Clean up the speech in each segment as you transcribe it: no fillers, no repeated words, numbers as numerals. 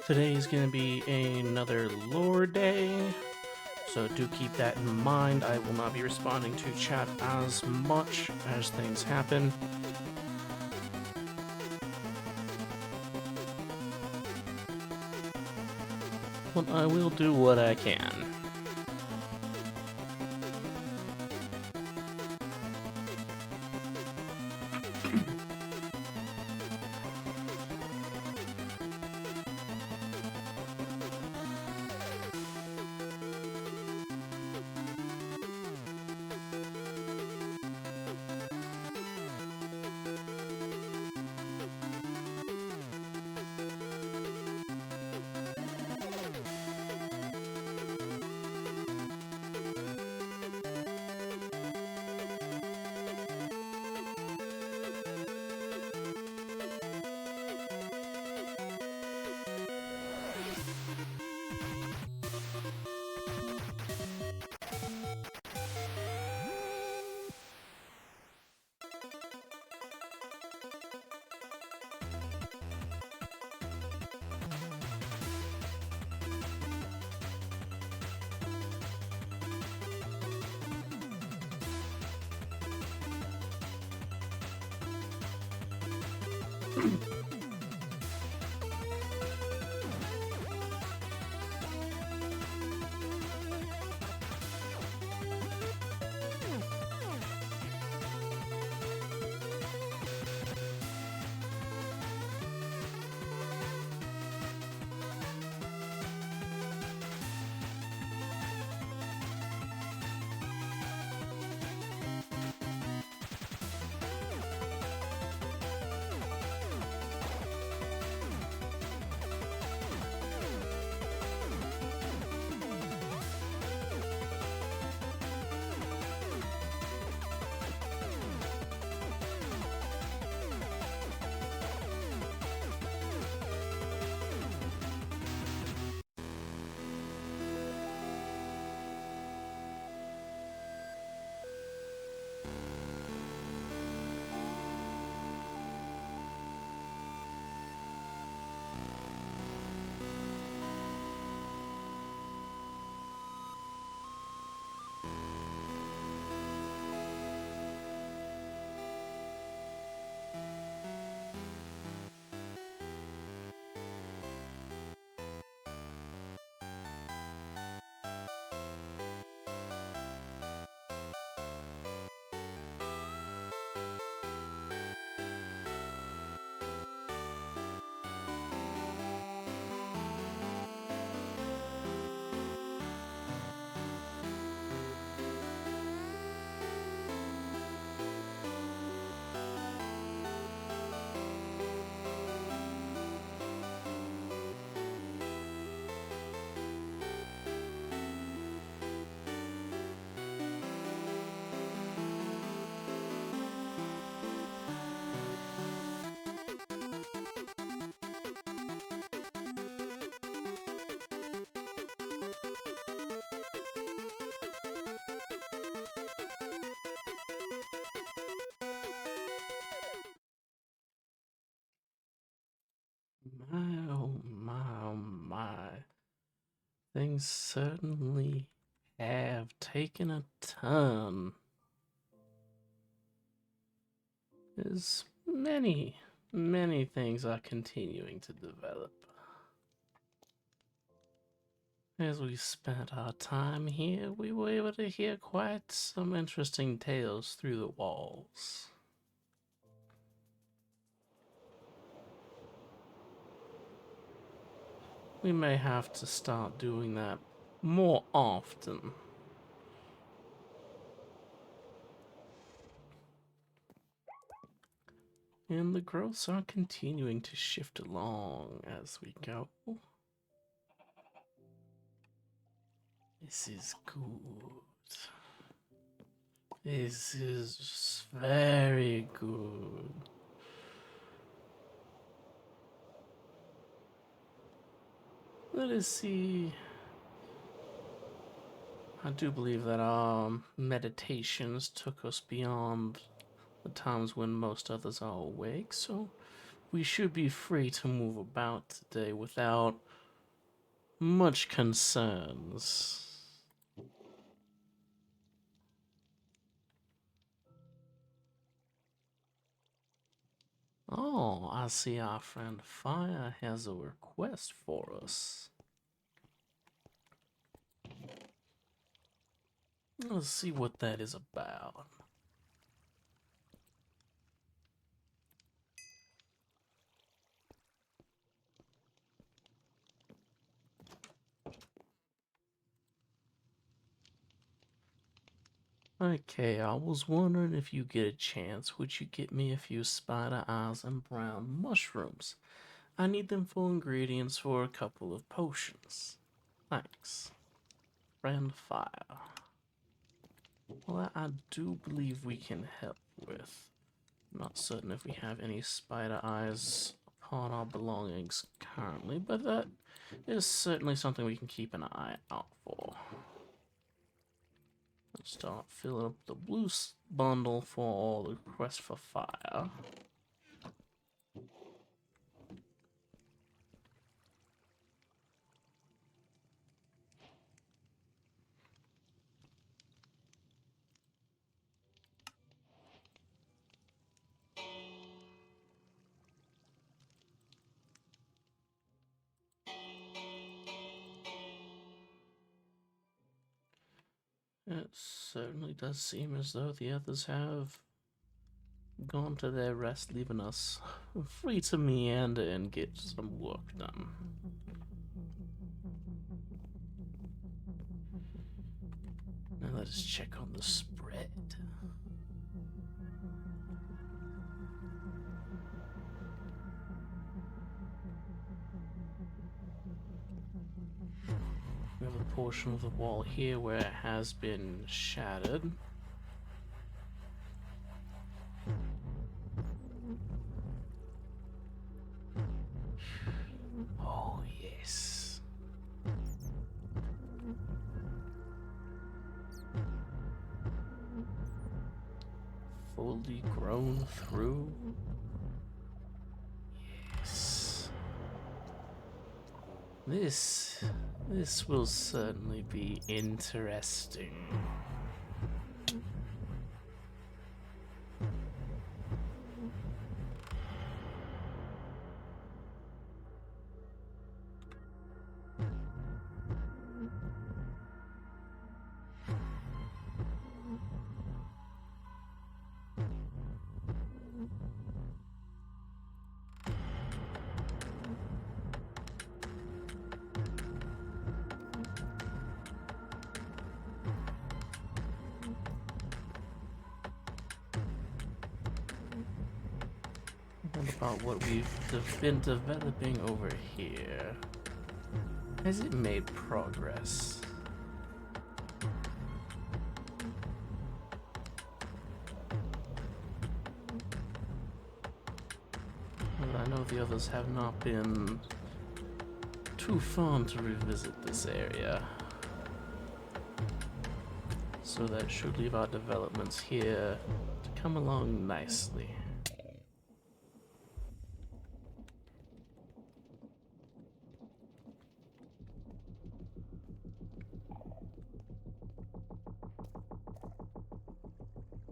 Today is going to be another lore day, so do keep that in mind. I will not be responding to chat as much as things happen. But I will do what I can. My, oh my, oh my. Things certainly have taken a turn. As many things are continuing to develop. As we spent our time here, we were able to hear quite some interesting tales through the walls. We may have to start doing that more often. And the growths are continuing to shift along as we go. This is good. This is very good. Let us see. I do believe that our meditations took us beyond the times when most others are awake, so we should be free to move about today without much concerns. Oh, I see our friend Fire has a request for us. Let's see what that is about. Okay, I was wondering if you get a chance, would you get me a few spider eyes and brown mushrooms? I need them for ingredients for a couple of potions. Thanks. Friend Fire. Well, that I do believe we can help with. Not certain if we have any spider eyes upon our belongings currently, but that is certainly something we can keep an eye out for. Let's start filling up the blue bundle for all the requests for fire. It certainly does seem as though the others have gone to their rest, leaving us free to meander and get some work done. Now let us check on the spread. We have a portion of the wall here where it has been shattered. Oh, yes. Fully grown through. Yes. This will certainly be interesting. What about what we've been developing over here? Has it made progress? Well, I know the others have not been too fond to revisit this area. So that should leave our developments here to come along nicely.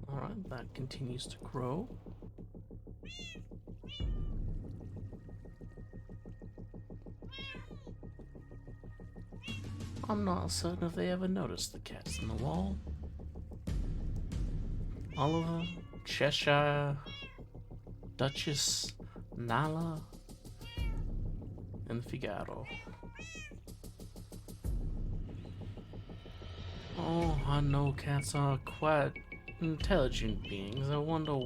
Alright, that continues to grow. I'm not certain if they ever noticed the cats in the wall. Oliver, Cheshire, Duchess, Nala, and Figaro. Oh, I know cats are quite intelligent beings. I wonder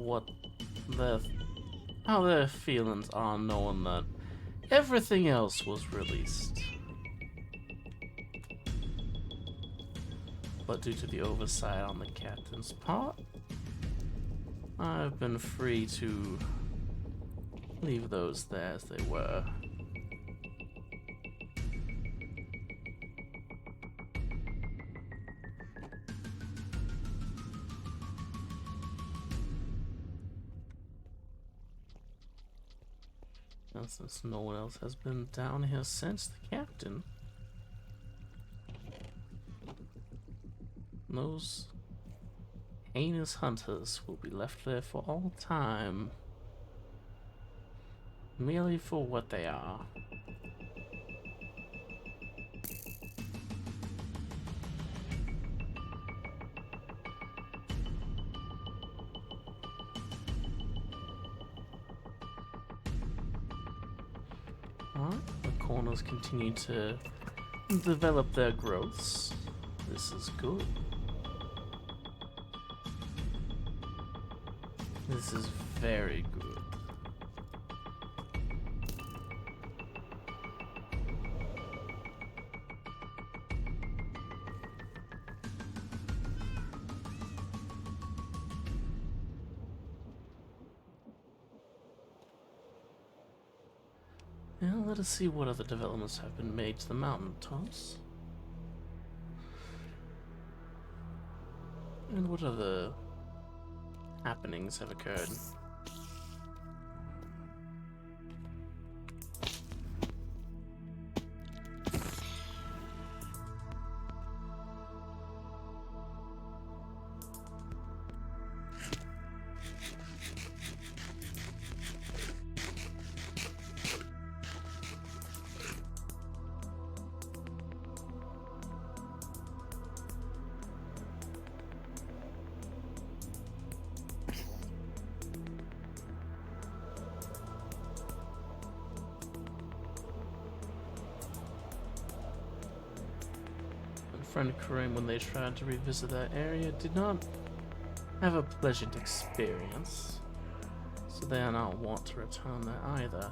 how their feelings are knowing that everything else was released. But due to the oversight on the captain's part, I've been free to leave those there as they were. And since no one else has been down here since the captain, Those heinous hunters will be left there for all time, merely for what they are. Alright, the corners continue to develop their growths. This is good. This is very good. Now let us see what other developments have been made to the mountain tops. And what other happenings have occurred. Friend Kareem, when they tried to revisit that area, did not have a pleasant experience, so they are not want to return there either.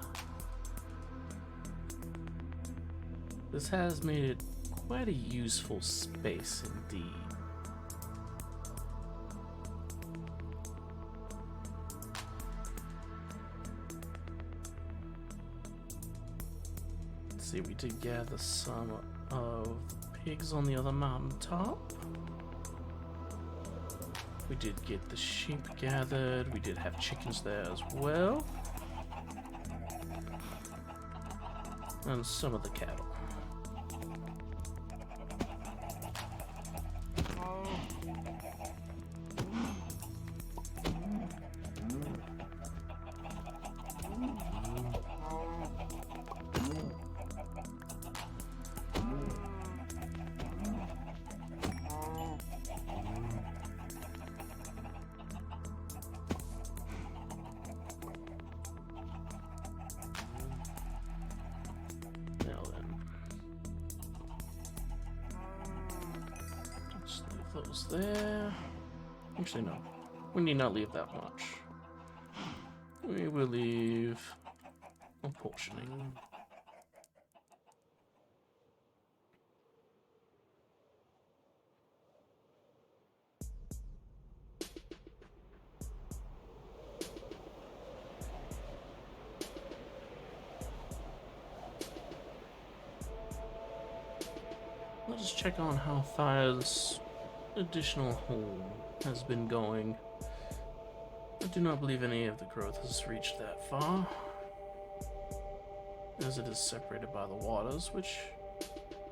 This has made it quite a useful space indeed. Let's see, we did gather some of pigs on the other mountain top. We did get the sheep gathered. We did have chickens there as well. And some of the cattle. Those there. Actually, no. We need not leave that much. We will leave a portioning. Let us check on how Fire's additional home has been going. I do not believe any of the growth has reached that far, as it is separated by the waters, which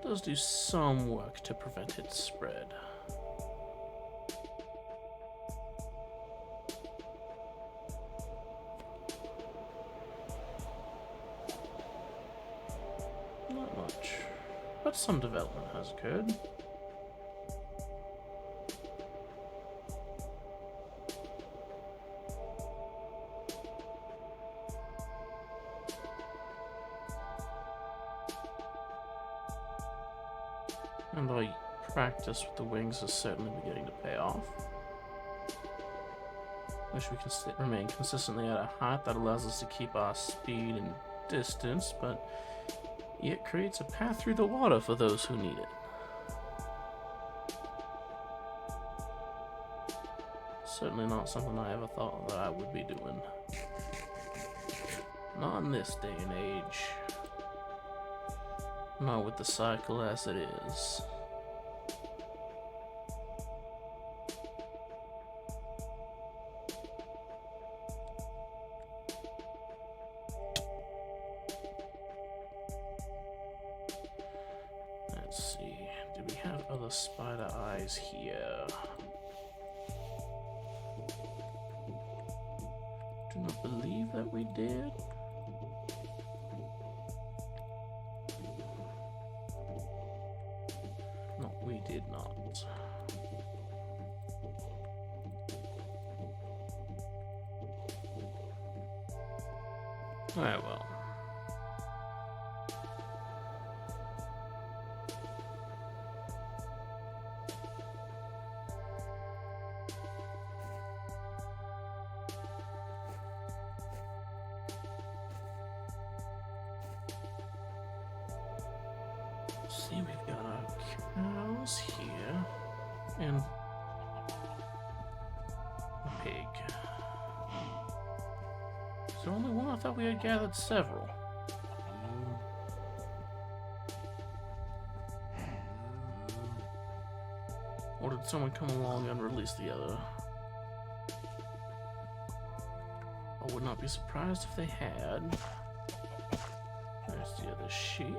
does do some work to prevent its spread. Not much, but some development has occurred. And our practice with the wings is certainly beginning to pay off. Wish we can remain consistently at a height that allows us to keep our speed and distance, but yet creates a path through the water for those who need it. Certainly not something I ever thought that I would be doing. Not in this day and age. Not with the cycle as it is. Let's see. Do Did we have other spider eyes here? Do not believe that we did. No, we did not. Alright, well. See, we've got our cows here, and a pig. Is there only one? I thought we had gathered several. Or did someone come along and release the other? I would not be surprised if they had. There's the other sheep.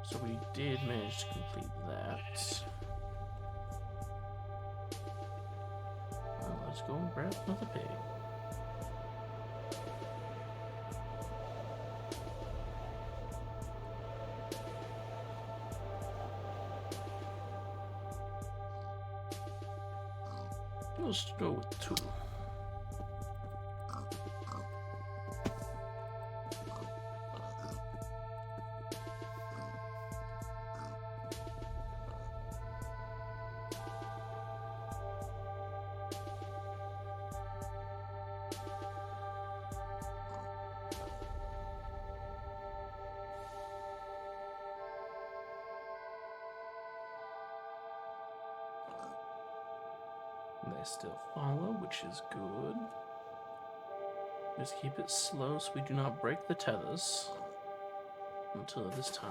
So we did manage to complete that. Well, let's go and grab another pig. Let's go with 2. They still follow, which is good. Just keep it slow so we do not break the tethers until it is time.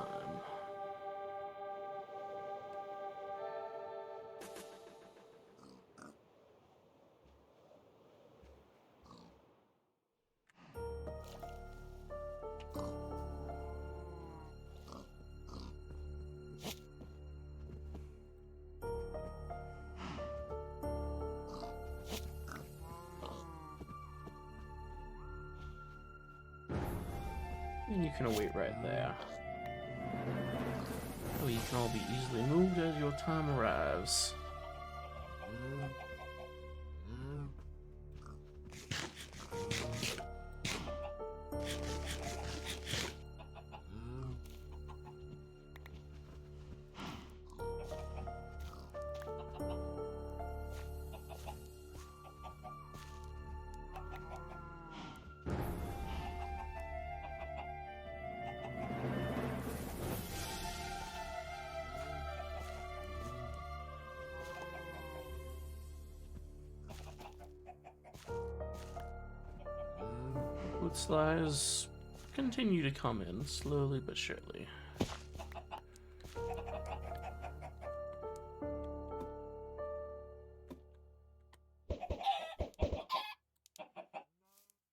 And you can await right there. Oh, you can all be easily moved as your time arrives. Wood slides continue to come in, slowly but surely.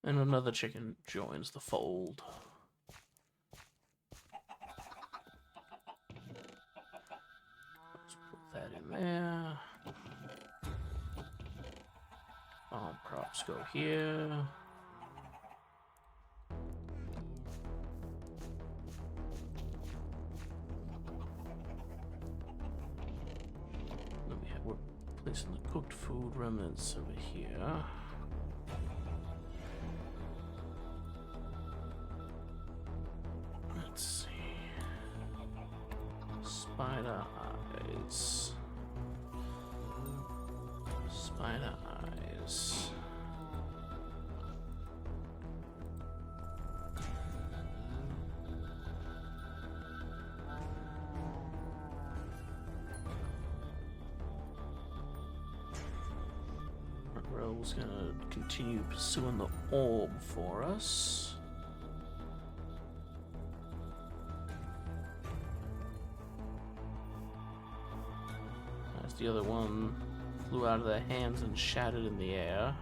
And another chicken joins the fold. Let's put that in there. Farm props go here. We're placing the cooked food remnants over here. Let's see. Spider eyes. Spider eyes. Rell's gonna continue pursuing the orb for us. As the other one flew out of their hands and shattered in the air.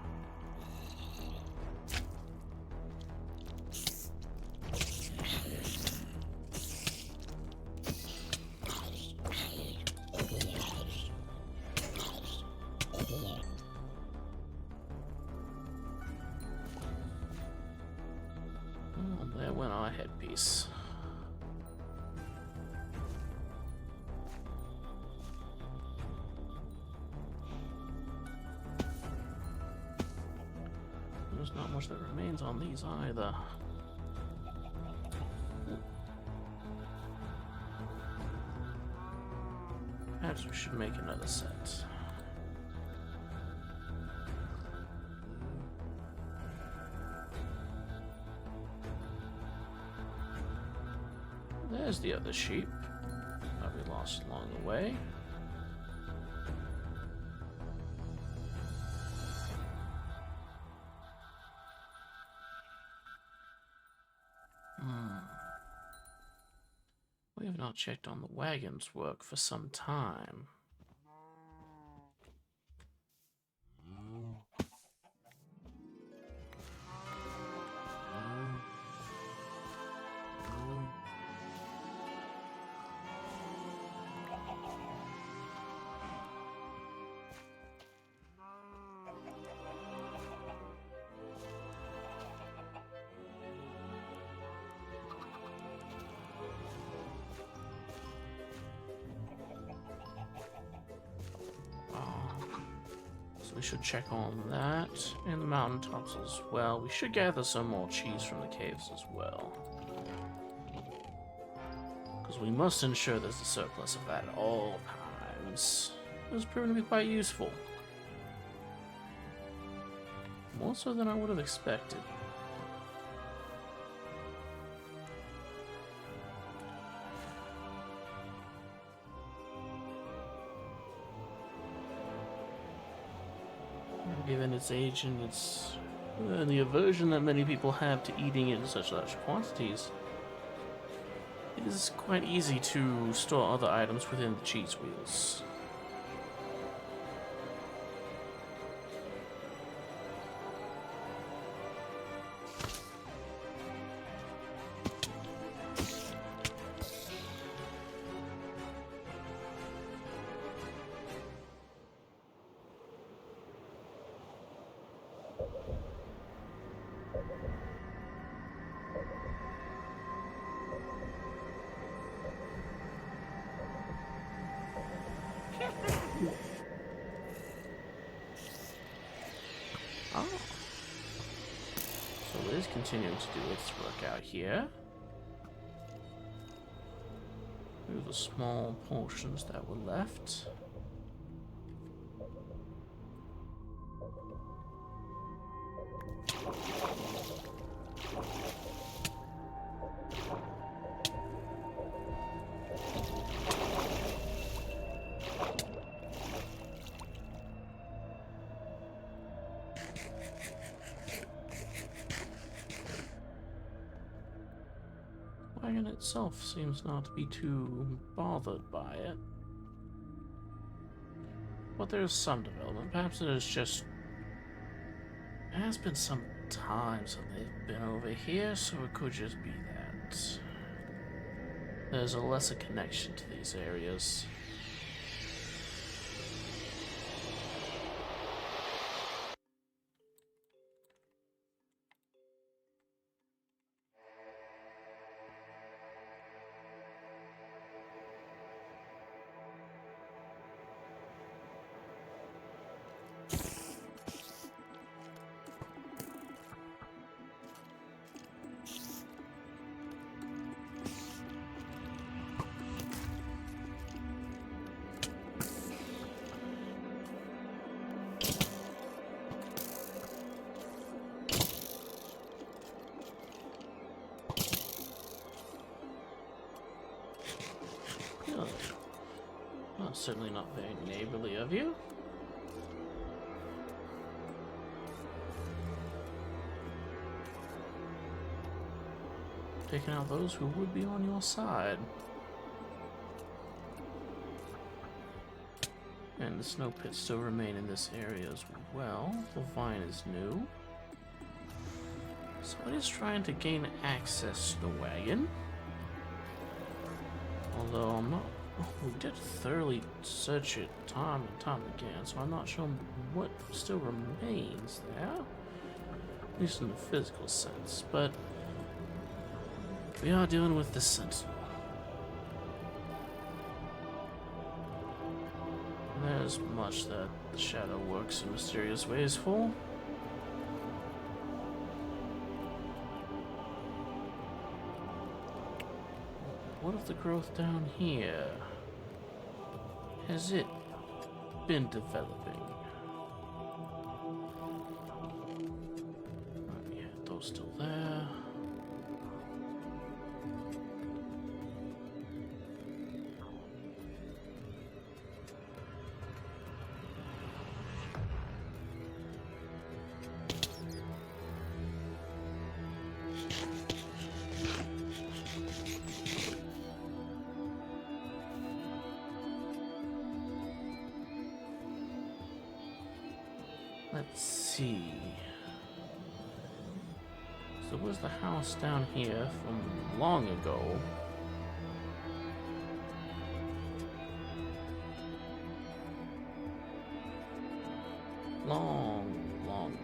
these. There's not much that remains on these either. Perhaps we should make another set. There's the other sheep that we lost along the way. We have not checked on the wagon's work for some time. So we should check on that and the mountaintops as well. We should gather some more cheese from the caves as well, because we must ensure there's a surplus of that at all times. It was proven to be quite useful. More so than I would have expected. Given its age and its the aversion that many people have to eating it in such large quantities, it is quite easy to store other items within the cheese wheels. Oh. So it is continuing to do its work out here. Through the small portions that were left. The wagon itself seems not to be too bothered by it. But there's some development. Perhaps it is just... It has been some time since they've been over here, so it could just be that there's a lesser connection to these areas. Well, certainly not very neighborly of you. Taking out those who would be on your side. And the snow pits still remain in this area as well. The vine is new. So it is trying to gain access to the wagon. Although I'm not... We did thoroughly search it time and time again, so I'm not sure what still remains there. At least in the physical sense, but... We are dealing with the Sentinel. There's much that the Shadow works in mysterious ways for. What of the growth down here? Has it been developing? Yeah, those still there. Let's see. So was the house down here from long ago? Long ago.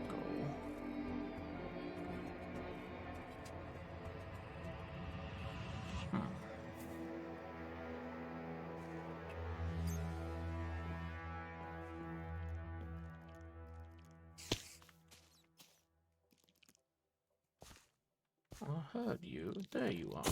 I heard you. There you are.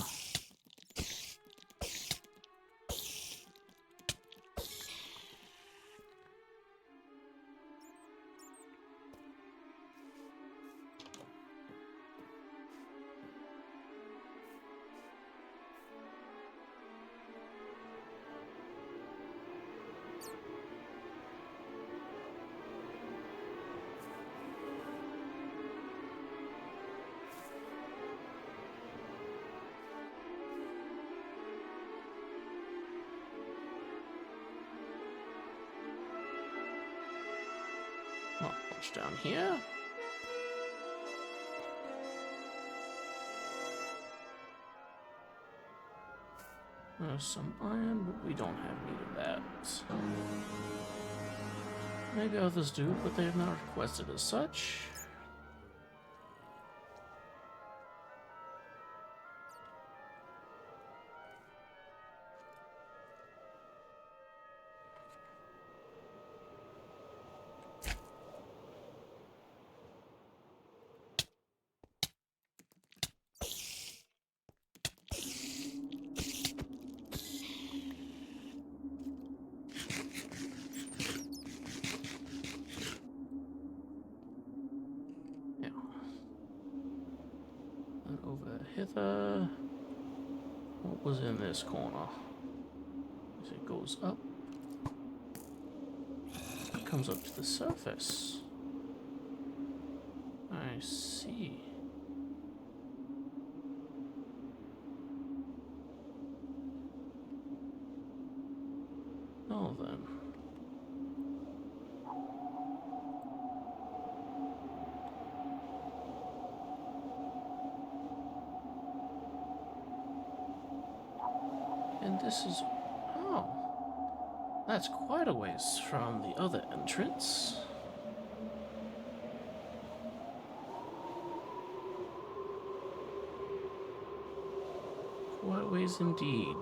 Not much down here. There's some iron, but we don't have need of that. Maybe others do, but they have not requested as such. Over hither. What was in this corner? As it goes up, it comes up to the surface. I see. Oh, then. And this is... oh. That's quite a ways from the other entrance. Quite a ways indeed.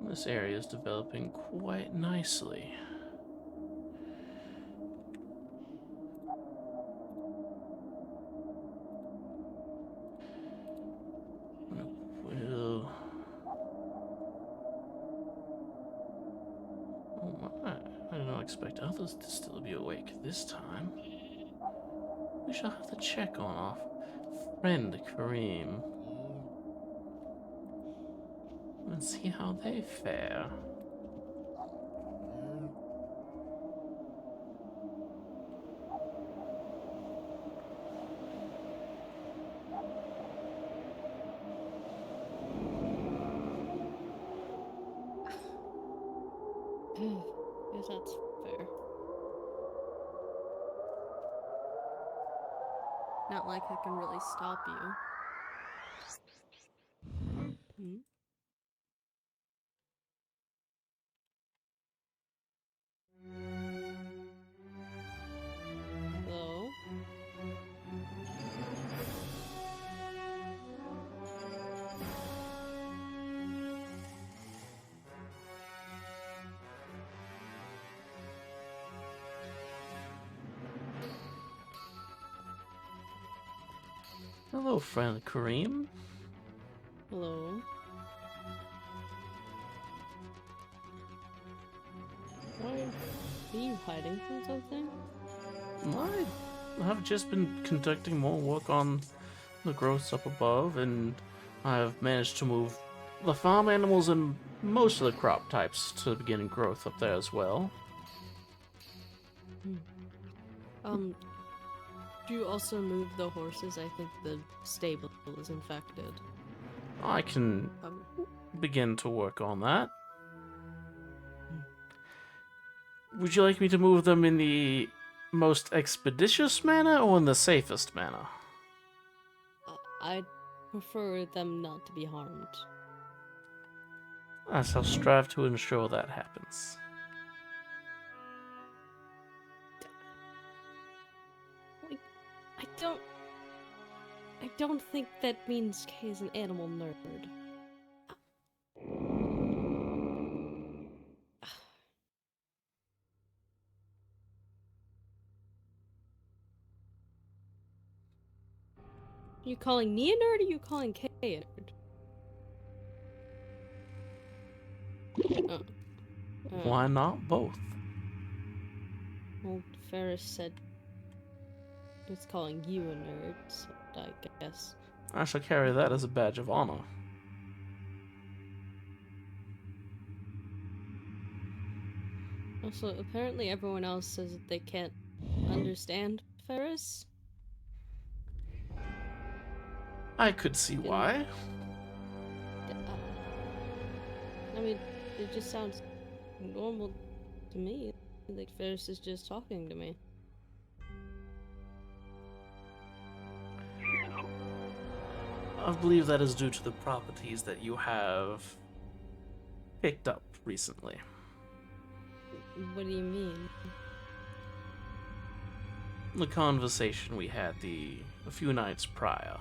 This area is developing quite nicely. Well... oh my, I did not expect others to still be awake this time. We shall have to check on our friend Kareem and see how they fare. Yes, Not like I can really stop you. Hmm? Hello? Hello, friend Kareem. Hello? Why are you hiding from something? I have just been conducting more work on the growths up above, and I've managed to move the farm animals and most of the crop types to the beginning growth up there as well. Hmm. Um, do you also move the horses? I think the stable is infected. I can Um, begin to work on that. hmm. Would you like me to move them in the most expeditious manner or in the safest manner? I'd prefer them not to be harmed. I shall strive to ensure that happens. Like, I don't... I don't think that means Kay is an animal nerd. Are you calling me a nerd or are you calling Kay a nerd? Oh, Why oh. not both? Well, Ferris said he's calling you a nerd, so I guess. I shall carry that as a badge of honor. Also, apparently everyone else says that they can't understand Ferris. I could see And, why. I mean, it just sounds normal to me. Like Ferris is just talking to me. I believe that is due to the properties that you have picked up recently. What do you mean? The conversation we had a few nights prior.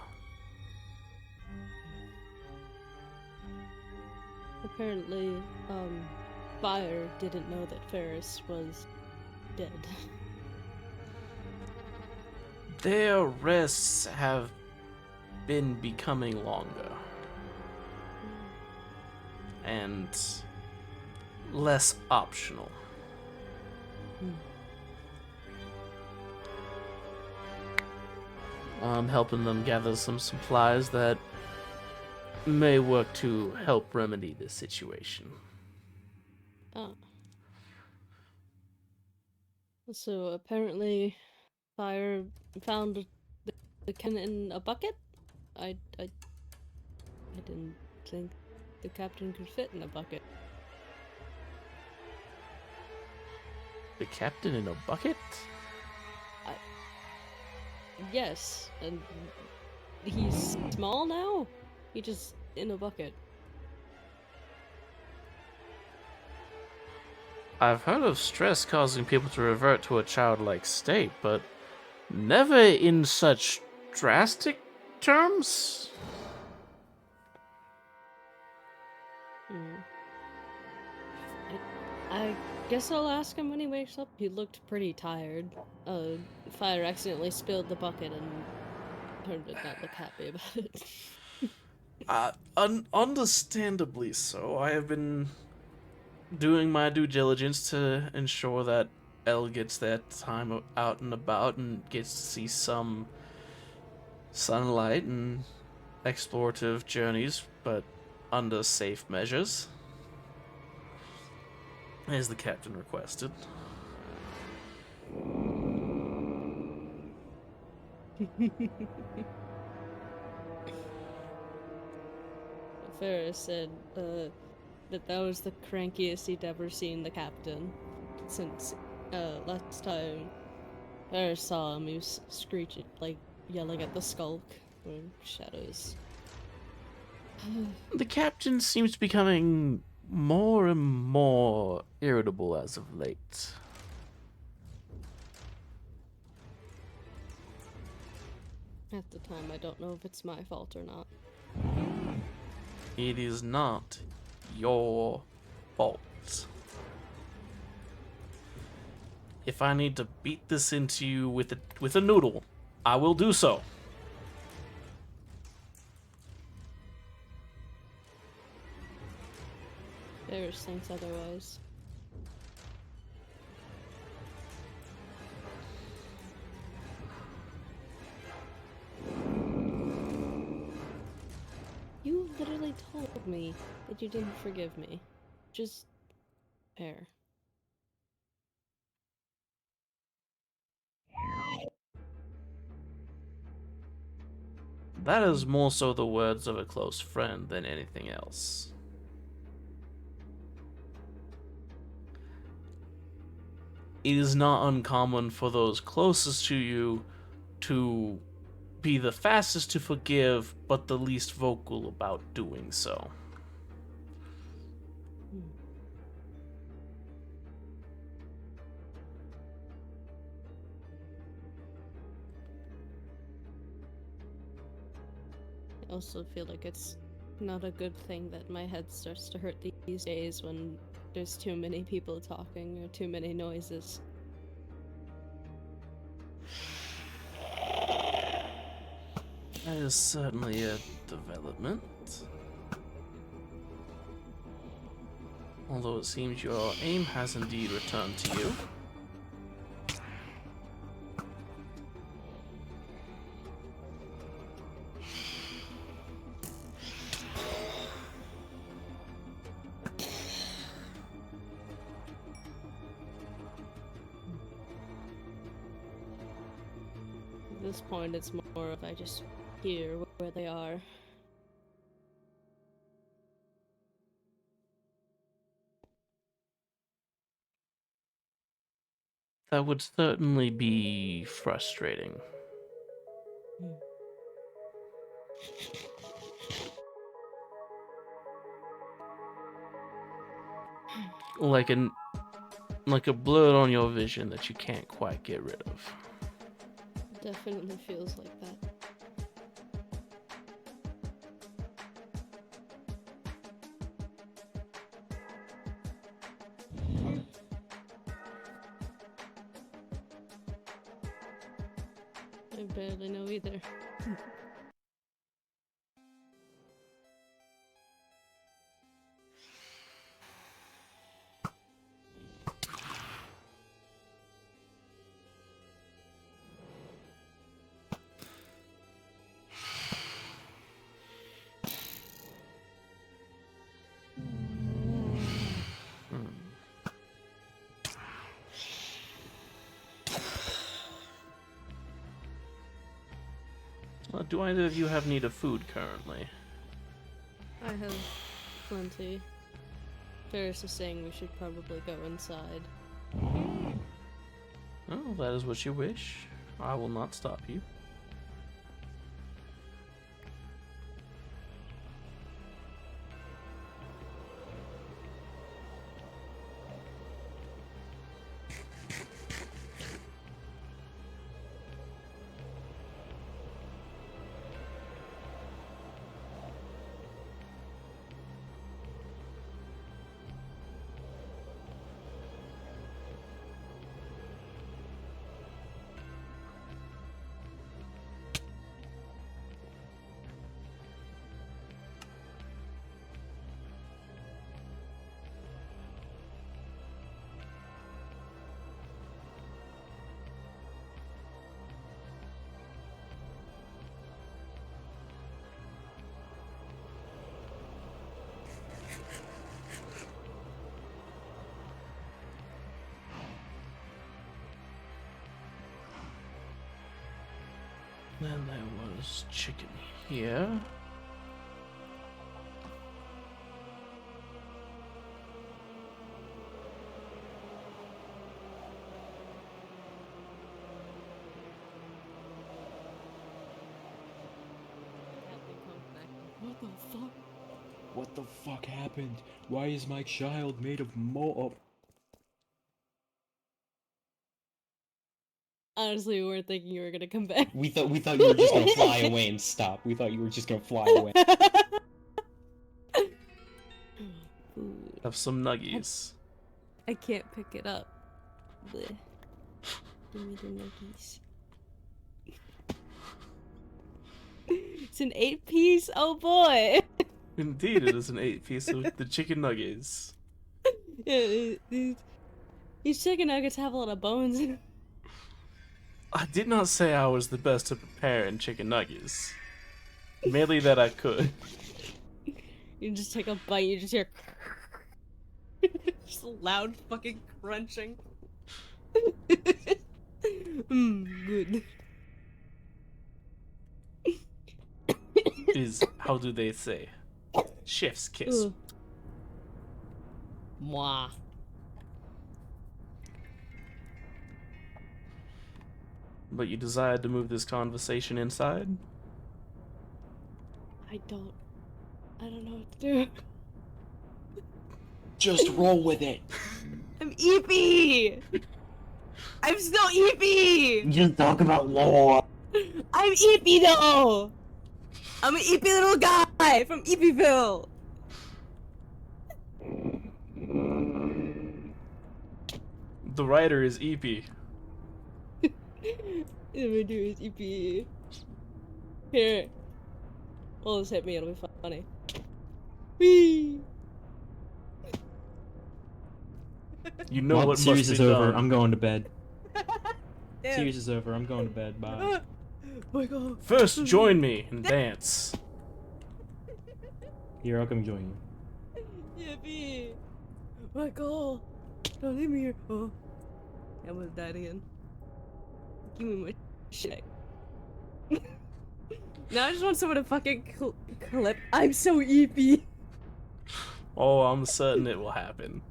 Apparently, Fire didn't know that Ferris was dead. Their rests have been becoming longer and less optional. I'm helping them gather some supplies that may work to help remedy this situation. Ah. So apparently, Fire found the can in a bucket. I didn't think the captain could fit in a bucket. The captain in a bucket? I, yes, and he's small now. He just in a bucket. I've heard of stress causing people to revert to a childlike state, but never in such drastic terms. Hmm. I guess I'll ask him when he wakes up. He looked pretty tired. Fire accidentally spilled the bucket and Turn did not look happy about it. Understandably so. I have been doing my due diligence to ensure that Elle gets that time out and about and gets to see some sunlight and explorative journeys, but under safe measures, as the captain requested. Ferris said that was the crankiest he'd ever seen the captain since last time Ferris saw him. He was screeching, like yelling at the skulk or shadows. The captain seems becoming more and more irritable as of late. At the time, I don't know if it's my fault or not. It is not your fault. If I need to beat this into you with a noodle, I will do so. There's things otherwise. You literally told me that you didn't forgive me. Just fair. That is more so the words of a close friend than anything else. It is not uncommon for those closest to you to be the fastest to forgive, but the least vocal about doing so. Hmm. I also feel like it's not a good thing that my head starts to hurt these days when there's too many people talking or too many noises. That is certainly a development. Although it seems your aim has indeed returned to you. At this point, it's more of I just hear where they are. That would certainly be frustrating. Hmm. Like a blur on your vision that you can't quite get rid of. Definitely feels like that. I barely know either. Do either of you have need of food currently? I have plenty. Ferris is saying we should probably go inside. Oh, that is what you wish. I will not stop you. Then there was chicken here. the fuck? What the fuck happened? Why is my child made of mold? Honestly, we weren't thinking you were gonna come back. We thought you were just gonna fly away and stop. We thought you were just gonna fly away. Food. Have some nuggies. I can't pick it up. Blech. Give me the nuggies. It's an 8-piece? Oh boy! Indeed, it is an 8-piece with the chicken nuggets. Yeah, these chicken nuggets have a lot of bones in them. I did not say I was the best at preparing chicken nuggets. Merely that I could. You just take a bite, you just hear just loud fucking crunching. Good. Is, how do they say? Chef's kiss. Ugh. Mwah. But you decided to move this conversation inside? I don't know what to do. Just roll with it. I'm Eepy! I'm still Eepy! Just talk about lore. I'm Eepy though! I'm an Eepy little guy from Eepyville! The writer is EP. What do I do is Eepy. Here. Well, just hit me, it'll be funny. Whee! You know Well, what series must be is over. done. I'm going to bed. Damn. Series is over. I'm going to bed. Bye. My god. First, join me and dance. Here, I'll come join you. Yippee! Michael! Don't leave me here. Oh. I almost died again. Give me my shit. Now I just want someone to fucking clip. I'm so eepy. Oh, I'm certain it will happen.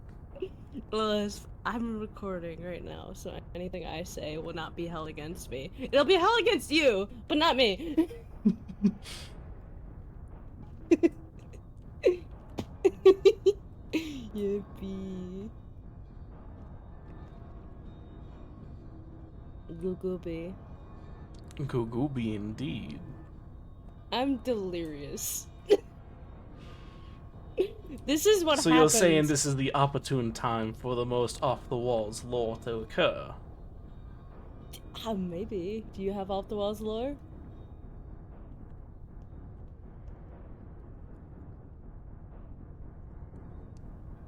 Plus, I'm recording right now, so anything I say will not be held against me. It'll be held against you, but not me. Yippee. Googooby. Gooby indeed. I'm delirious. This is what So happens. you're saying this is the opportune time for the most off-the-walls lore to occur? Maybe. Do you have off the walls lore?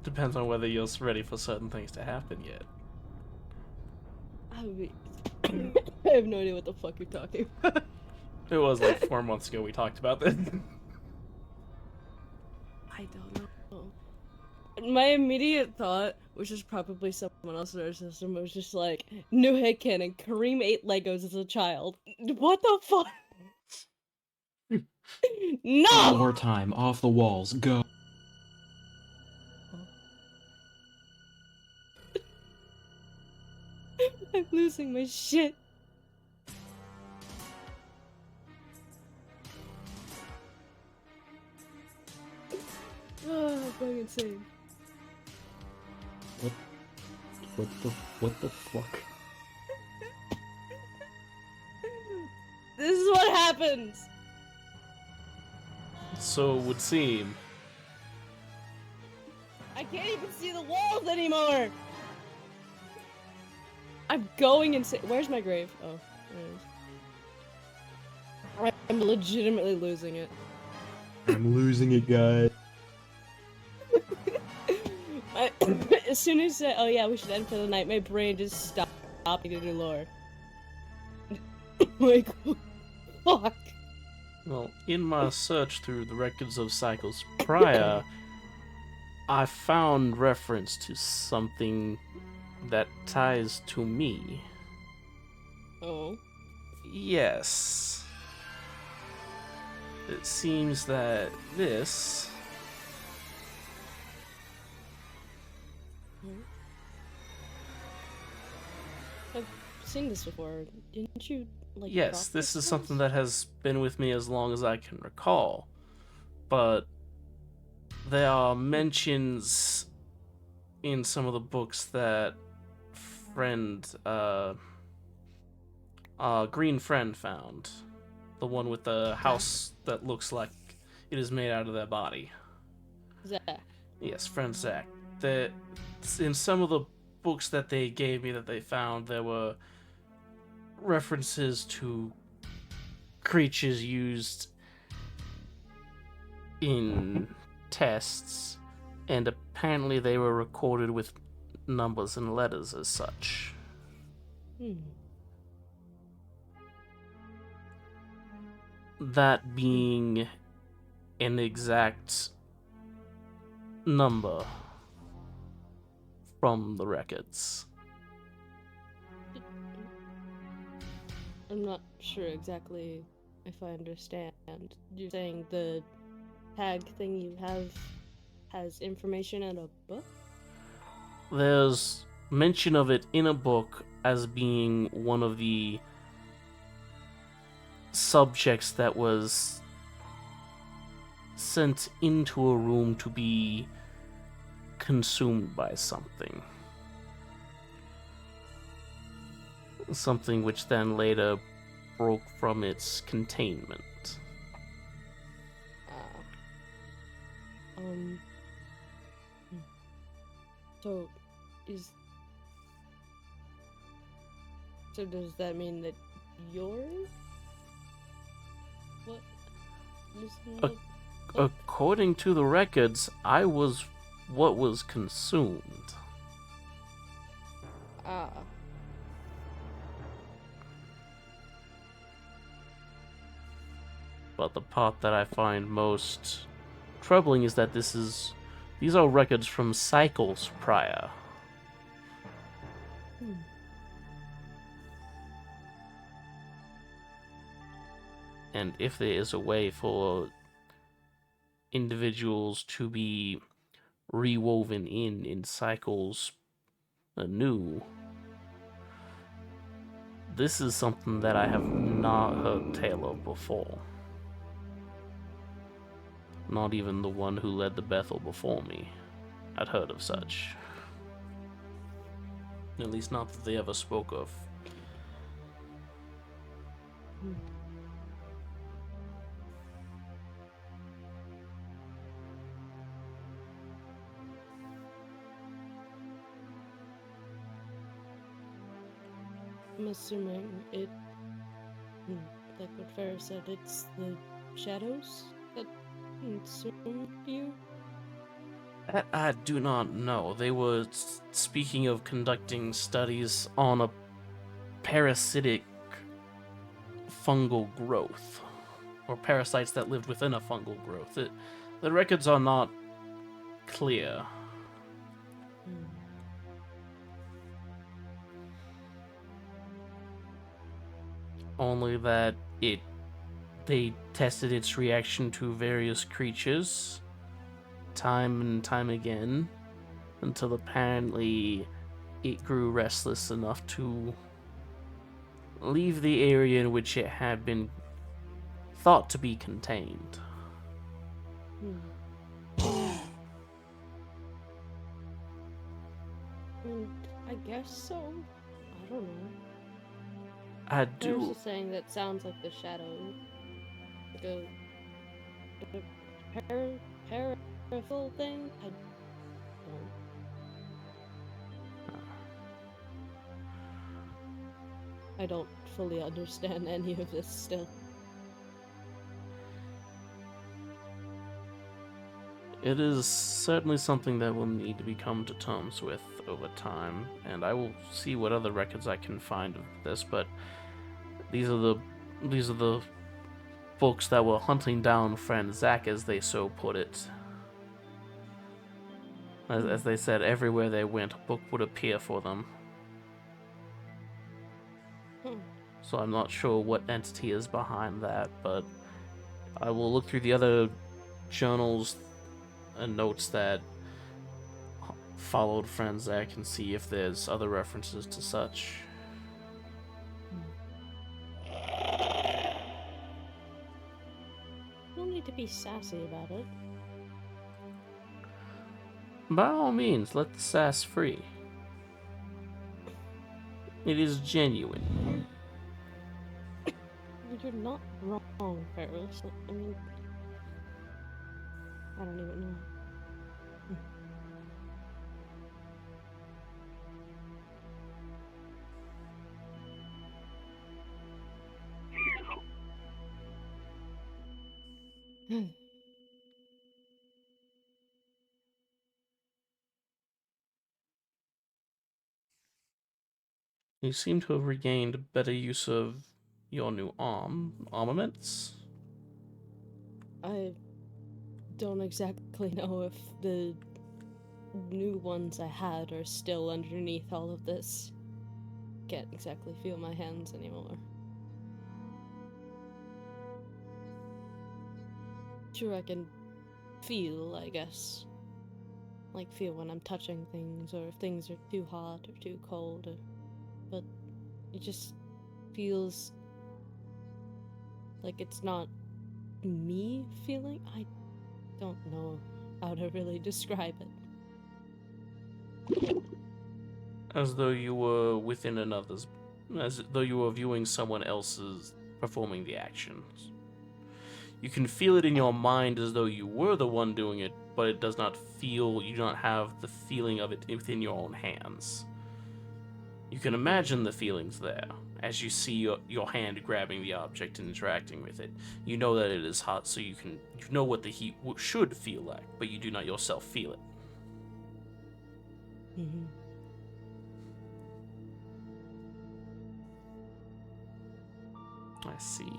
Depends on whether you're ready for certain things to happen yet. I have no idea what the fuck you're talking about. It was like 4 months ago we talked about this. I don't know. My immediate thought, which is probably someone else in our system, was just like, new headcanon, Kareem ate Legos as a child. What the fuck? No! One more time. Off the walls. Go. I'm losing my shit. Oh, I'm going insane. What the fuck? This is what happens! So it would seem. I can't even see the walls anymore! I'm going insane. Where's my grave? Oh, there it is. I'm legitimately losing it. I'm losing it, guys. As soon as oh yeah, we should end for the night, my brain just stopped to do lore. Like, fuck. Well, in my search through the records of cycles prior, I found reference to something that ties to me. Oh. Yes. It seems that this... I've seen this before. Didn't you, like, Yes, drop this is once? something that has been with me as long as I can recall. but there are mentions in some of the books that Green Friend found. The one with the house that looks like it is made out of their body. Zach. Yes, friend Zach. In some of the books that they gave me that they found, there were references to creatures used in tests, and apparently they were recorded with numbers and letters as such. That being an exact number from the records. I'm not sure exactly if I understand. You're saying the tag thing you have has information in a book? There's mention of it in a book as being one of the subjects that was sent into a room to be consumed by something. Something which then later broke from its containment. So, So does that mean that you're... What? According to the records, I was what was consumed. But the part that I find most troubling is that these are records from cycles prior. And if there is a way for individuals to be rewoven in cycles anew, this is something that I have not heard tale of before. Not even the one who led the Bethel before me had heard of such. At least not that they ever spoke of. I'm assuming it, like what Farrah said, it's the shadows that consumed you? I do not know. They were speaking of conducting studies on a parasitic fungal growth, or parasites that lived within a fungal growth. The records are not clear. Only that they tested its reaction to various creatures time and time again until apparently it grew restless enough to leave the area in which it had been thought to be contained. I guess so. I don't know. I There's do. a saying that sounds like the shadow. Like a paraful thing? I don't. I don't fully understand any of this still. It is certainly something that will need to be come to terms with over time, and I will see what other records I can find of this, but these are the folks that were hunting down friend Zach, as they so put it. As they said, everywhere they went, a book would appear for them. So I'm not sure what entity is behind that, but I will look through the other journals and notes that followed friend Zach and see if there's other references to such. You'll need to could be sassy about it. By all means, let the sass free. It is genuine. You're not wrong, Ferris. I mean, I don't even know. You seem to have regained better use of your new armaments. I don't exactly know if the new ones I had are still underneath all of this. Can't exactly feel my hands anymore. Sure, I can feel, I guess. Like, feel when I'm touching things, or if things are too hot or too cold, but it just feels like it's not me feeling. I don't know how to really describe it. As though you were within another's. As though you were viewing someone else's performing the actions. You can feel it in your mind as though you were the one doing it, but it does not feel. You do not have the feeling of it within your own hands. You can imagine the feelings there as you see your hand grabbing the object and interacting with it. You know that it is hot, so you know what the heat should feel like, but you do not yourself feel it. Mm-hmm. I see.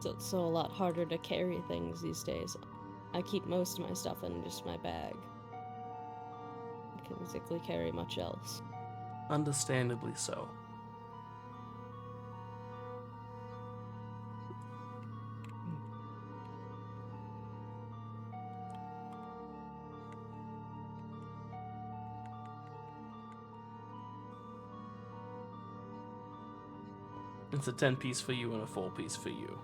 So it's so a lot harder to carry things these days. I keep most of my stuff in just my bag. I can't exactly carry much else. Understandably so. It's a 10-piece for you and a 4-piece for you.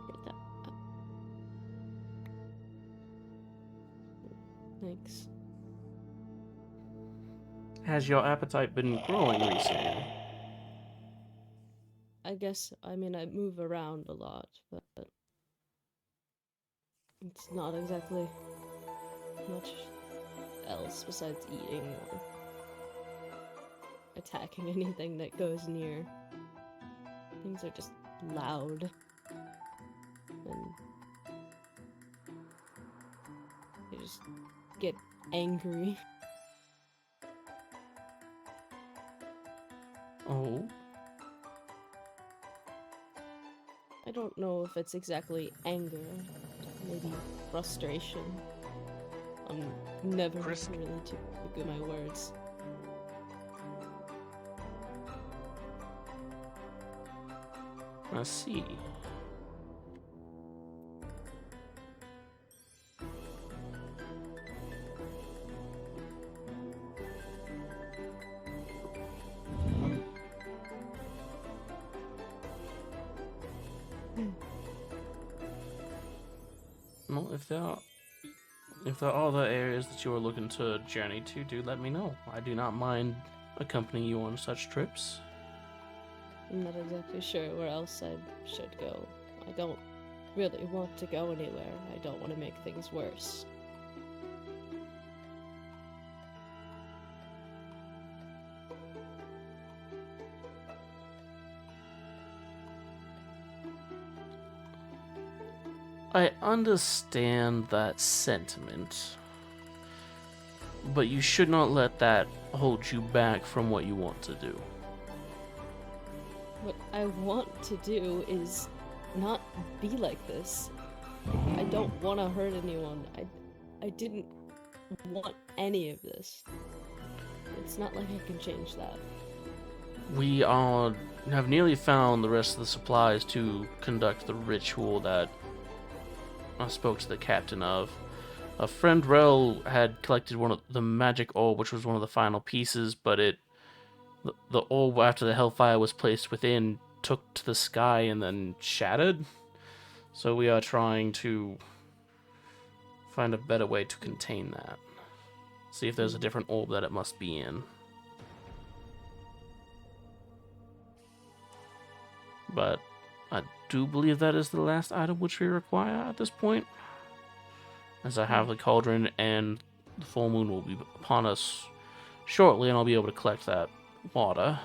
Get that. Thanks. Has your appetite been growing recently? I guess, I mean, I move around a lot, but it's not exactly much else besides eating or attacking anything that goes near. Things are just loud. And you just get angry. Oh? I don't know if it's exactly anger, maybe frustration. I'm never really too good at my words. I see. Well, if there are other areas that you are looking to journey to, do let me know. I do not mind accompanying you on such trips. I'm not exactly sure where else I should go. I don't really want to go anywhere. I don't want to make things worse. I understand that sentiment, but you should not let that hold you back from what you want to do. What I want to do is not be like this. I don't want to hurt anyone. I didn't want any of this. It's not like I can change that. We have nearly found the rest of the supplies to conduct the ritual that I spoke to the captain of. A friend Rel had collected one of the magic orb, which was one of the final pieces, but the orb after the hellfire was placed within took to the sky and then shattered. So we are trying to find a better way to contain that. See if there's a different orb that it must be in. But I do believe that is the last item which we require at this point. As I have the cauldron and the full moon will be upon us shortly, and I'll be able to collect that water.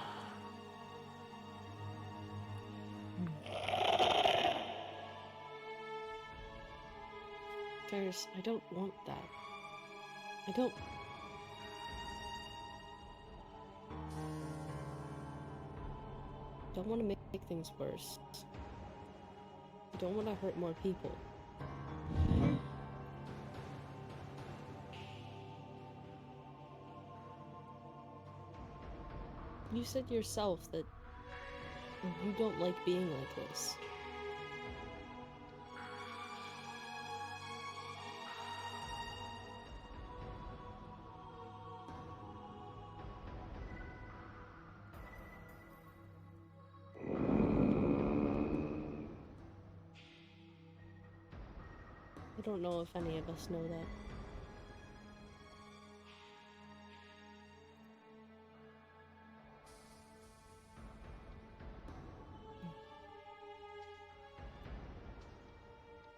Ferris, I don't want that. I don't want to make things worse. I don't want to hurt more people. You said yourself that you don't like being like this. I don't know if any of us know that.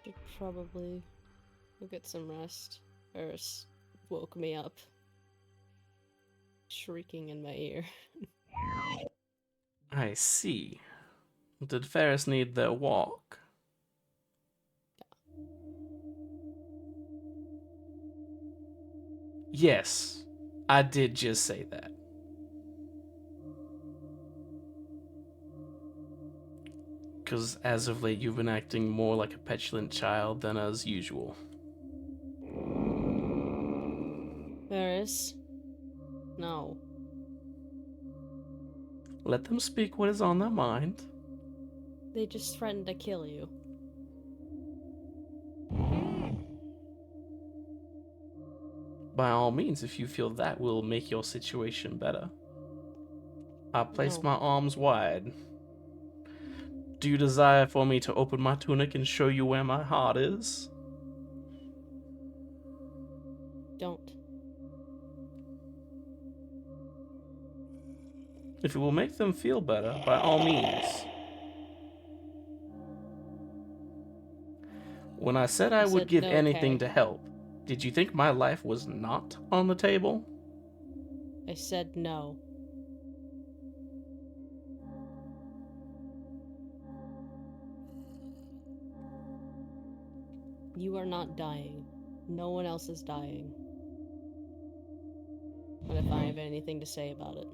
Should probably go get some rest. Ferris woke me up, shrieking in my ear. I see. Did Ferris need their walk? Yes, I did just say that. Because as of late, you've been acting more like a petulant child than as usual. Ferris? No. Let them speak what is on their mind. They just threatened to kill you. By all means, if you feel that will make your situation better. I place No. my arms wide. Do you desire for me to open my tunic and show you where my heart is? Don't. If it will make them feel better, by all means. When I said I would said give no, anything Kay. to help, did you think my life was not on the table? I said no. You are not dying. No one else is dying. But if I have anything to say about it.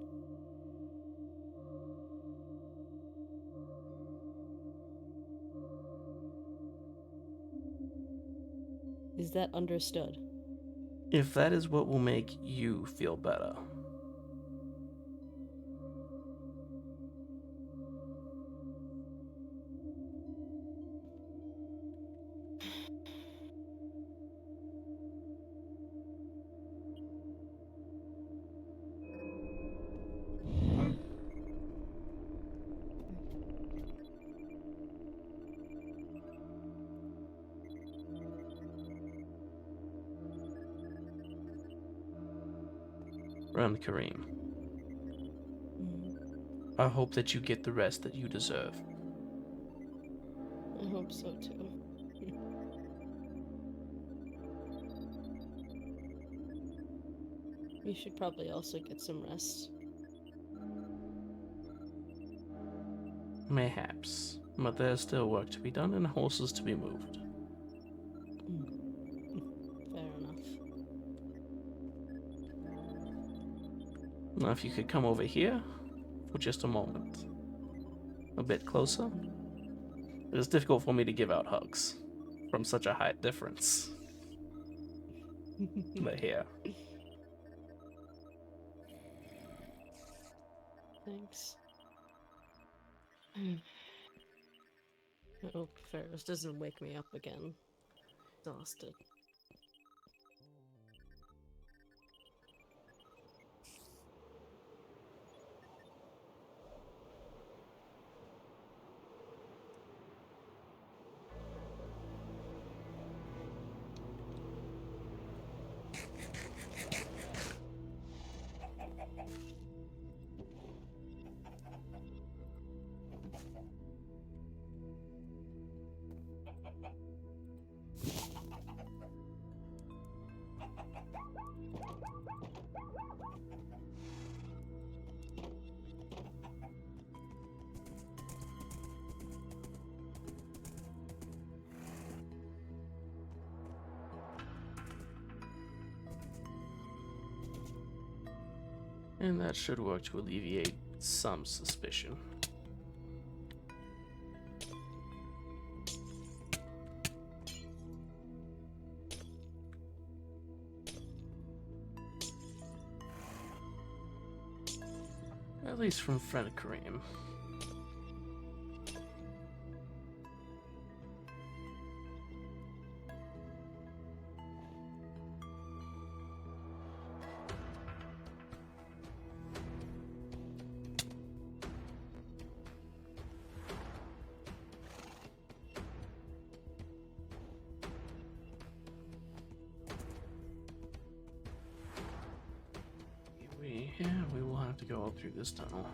Is that understood? If that is what will make you feel better. Run, Kareem. I hope that you get the rest that you deserve. I hope so too. You should probably also get some rest. Mayhaps, but there's still work to be done and horses to be moved. Fair enough. Now, if you could come over here for just a moment. A bit closer. It is difficult for me to give out hugs from such a height difference. But here. Thanks. I hope Ferris doesn't wake me up again. Exhausted. And that should work to alleviate some suspicion. At least from friend Kareem. We will have to go up through this tunnel.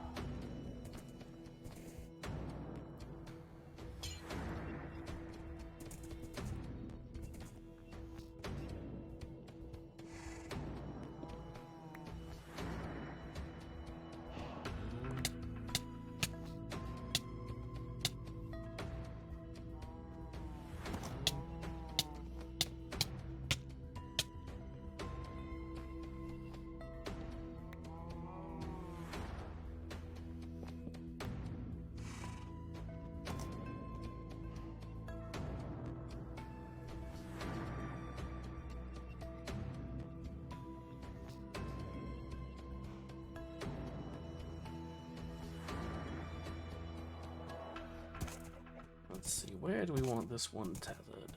Let's see, where do we want this one tethered?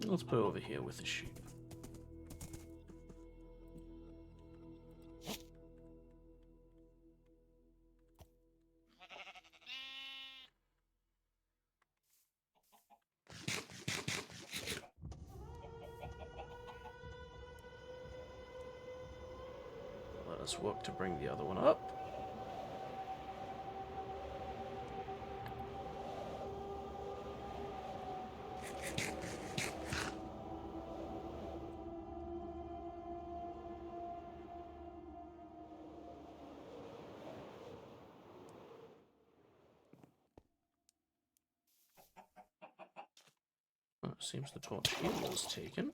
Let's put it over here with the sheep. Let us work to bring the other one up. Oh, seems the torch here was taken.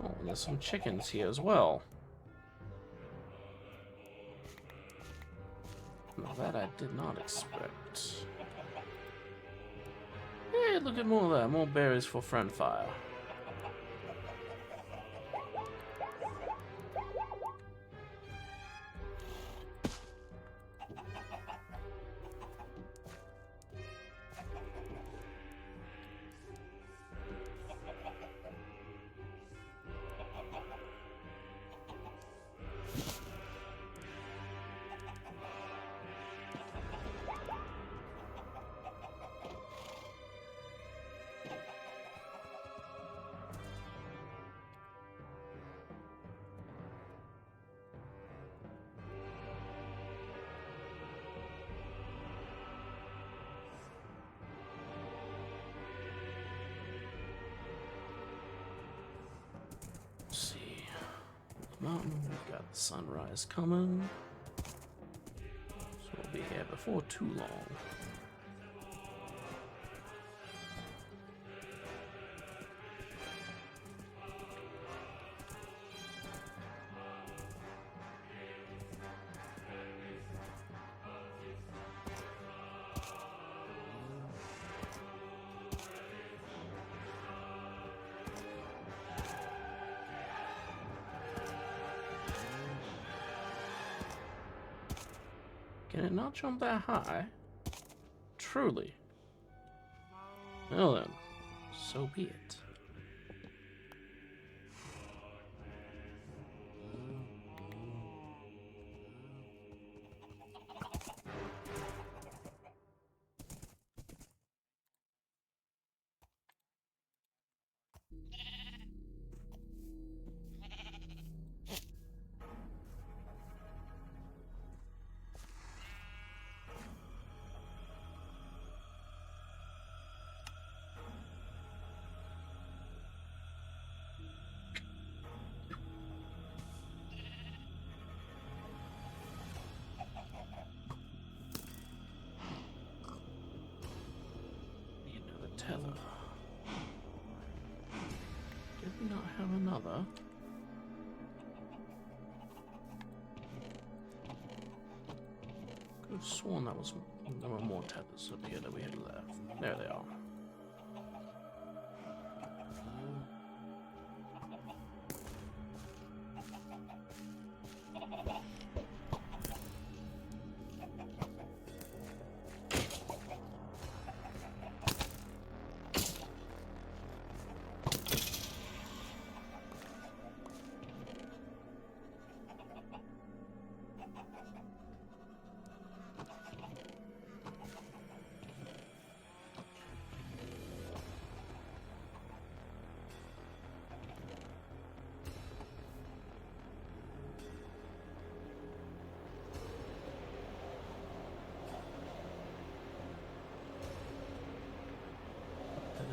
Oh, and there's some chickens here as well. Now that I did not expect. Hey, look at more of that. More berries for friend fire. Mountain, we've got the sunrise coming, so we'll be here before too long. Can it not jump that high? Truly. Well then, so be it. Need another tether. Did we not have another? Could have sworn there were more tethers up here that we had left. There they are.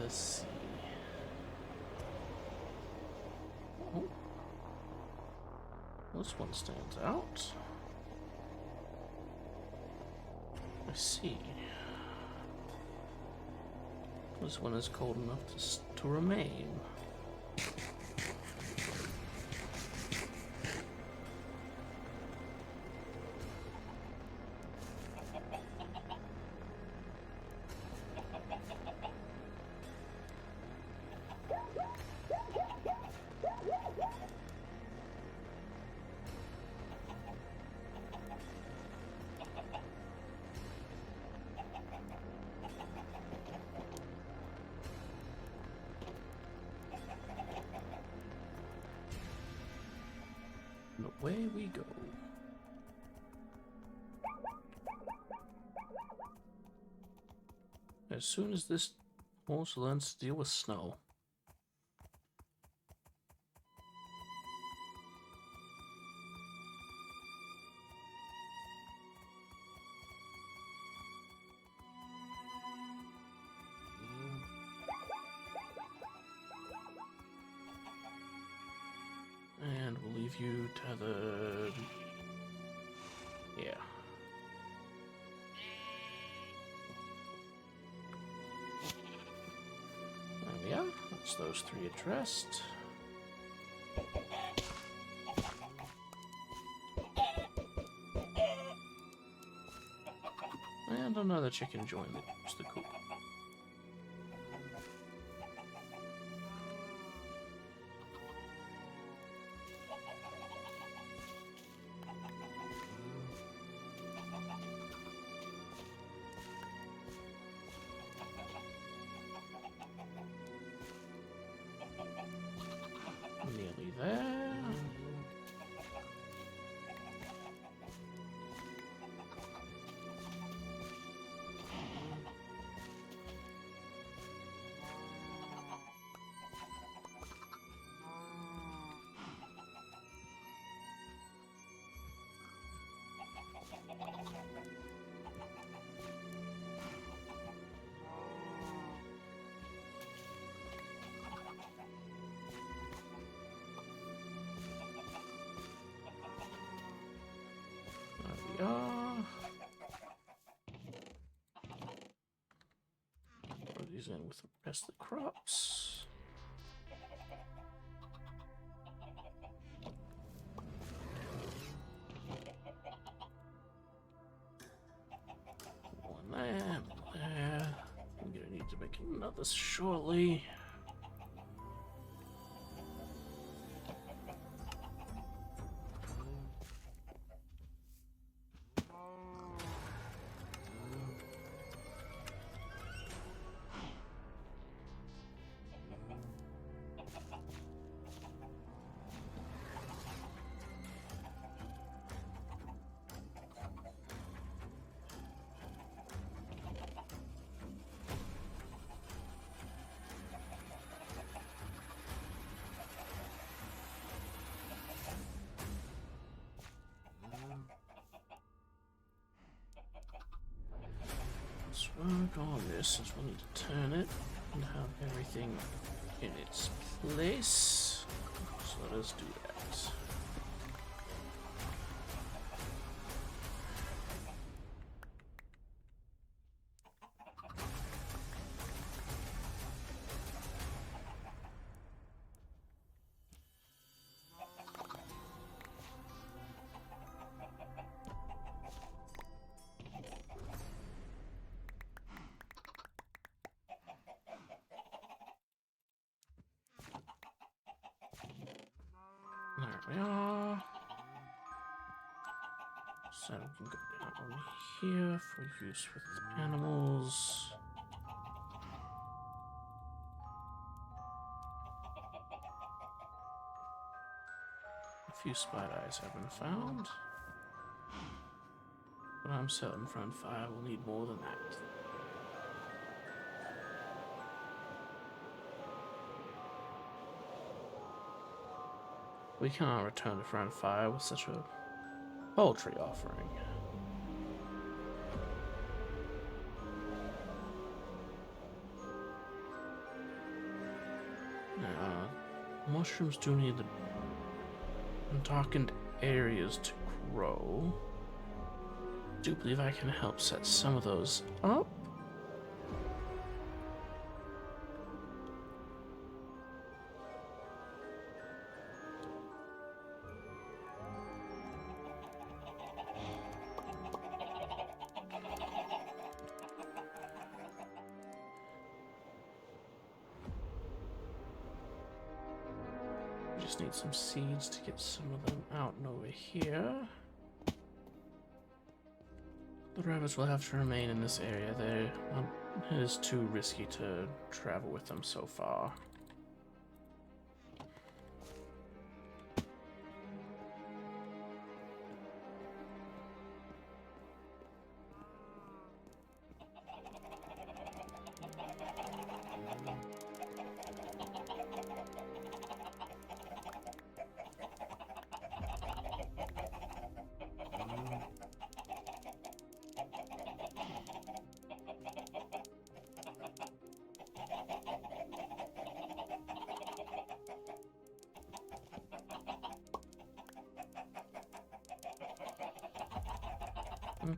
Let's see. Oh. This one stands out. I see. This one is cold enough to remain. And away we go. As soon as this horse learns to deal with snow. And we'll leave you tethered. Yeah. There we are. That's those three addressed. And another chicken joined the coop. Nearly there. There we are. Throw these in with the rest of the crops. One there, one there. I'm gonna need to make another shortly. work on this since we'll need to turn it and have everything in its place. So let us do that. There we are. So we can go down here for use with animals. A few spider eyes have been found. But I'm certain friend fire will need more than that. We cannot return to friend fire with such a paltry offering. Mushrooms do need the darkened areas to grow. I do believe I can help set some of those up. Just need some seeds to get some of them out and over here. The rabbits will have to remain in this area. It is too risky to travel with them so far.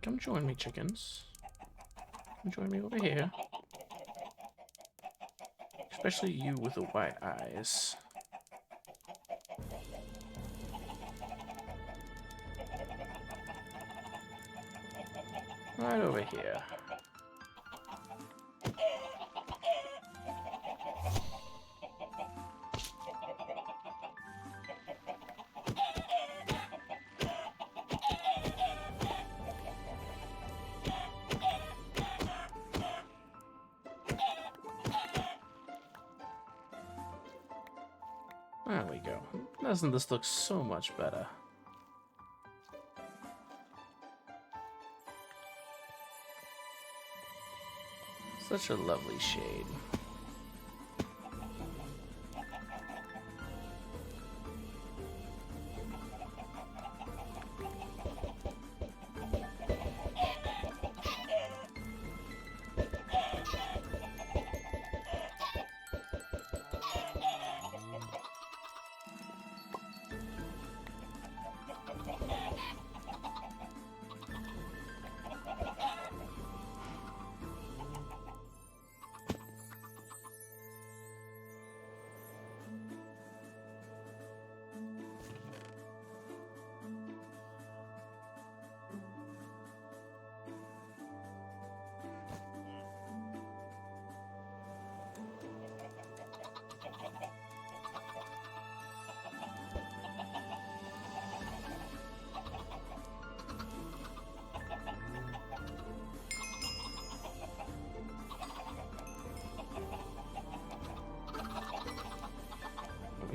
Come join me, chickens. Come join me over here. Especially you with the white eyes. Right over here. There we go. Doesn't this look so much better? Such a lovely shade.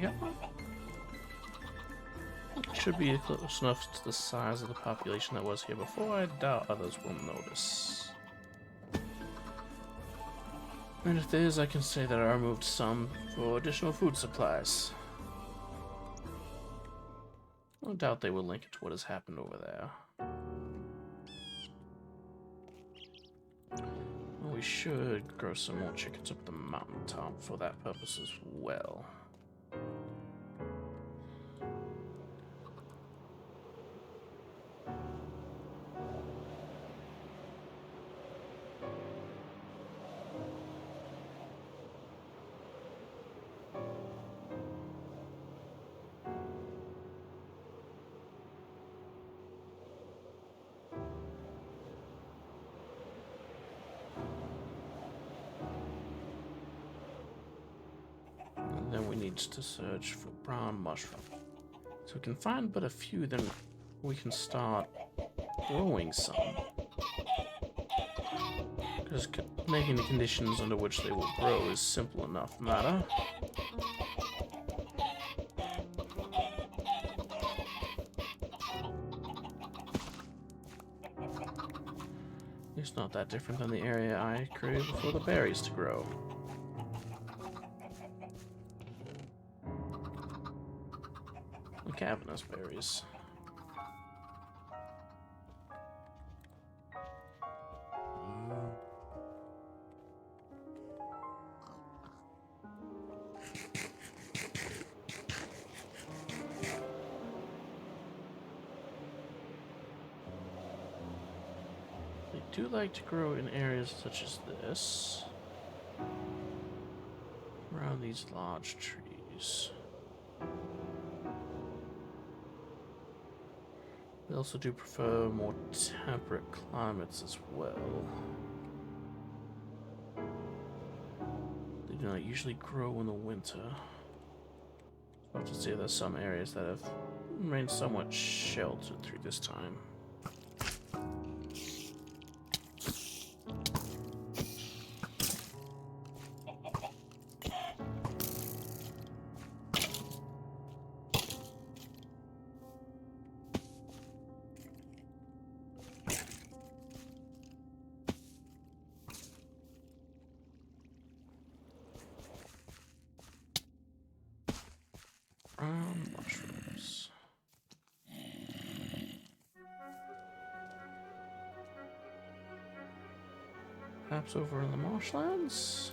Yep. Should be close enough to the size of the population that was here before. I doubt others will notice. And if there is, I can say that I removed some for additional food supplies. I doubt they will link it to what has happened over there. we should grow some more chickens up the mountaintop for that purpose as well. And then we need to search for brown mushroom. So we can find but a few, then we can start growing some. Because making the conditions under which they will grow is simple enough matter. It's not that different than the area I created before the berries to grow. The cavernous berries. They do like to grow in areas such as this, around these large trees. They also do prefer more temperate climates as well. They do not usually grow in the winter. I'll have to say there's some areas that have remained somewhat sheltered through this time. Mushrooms. Perhaps over in the marshlands?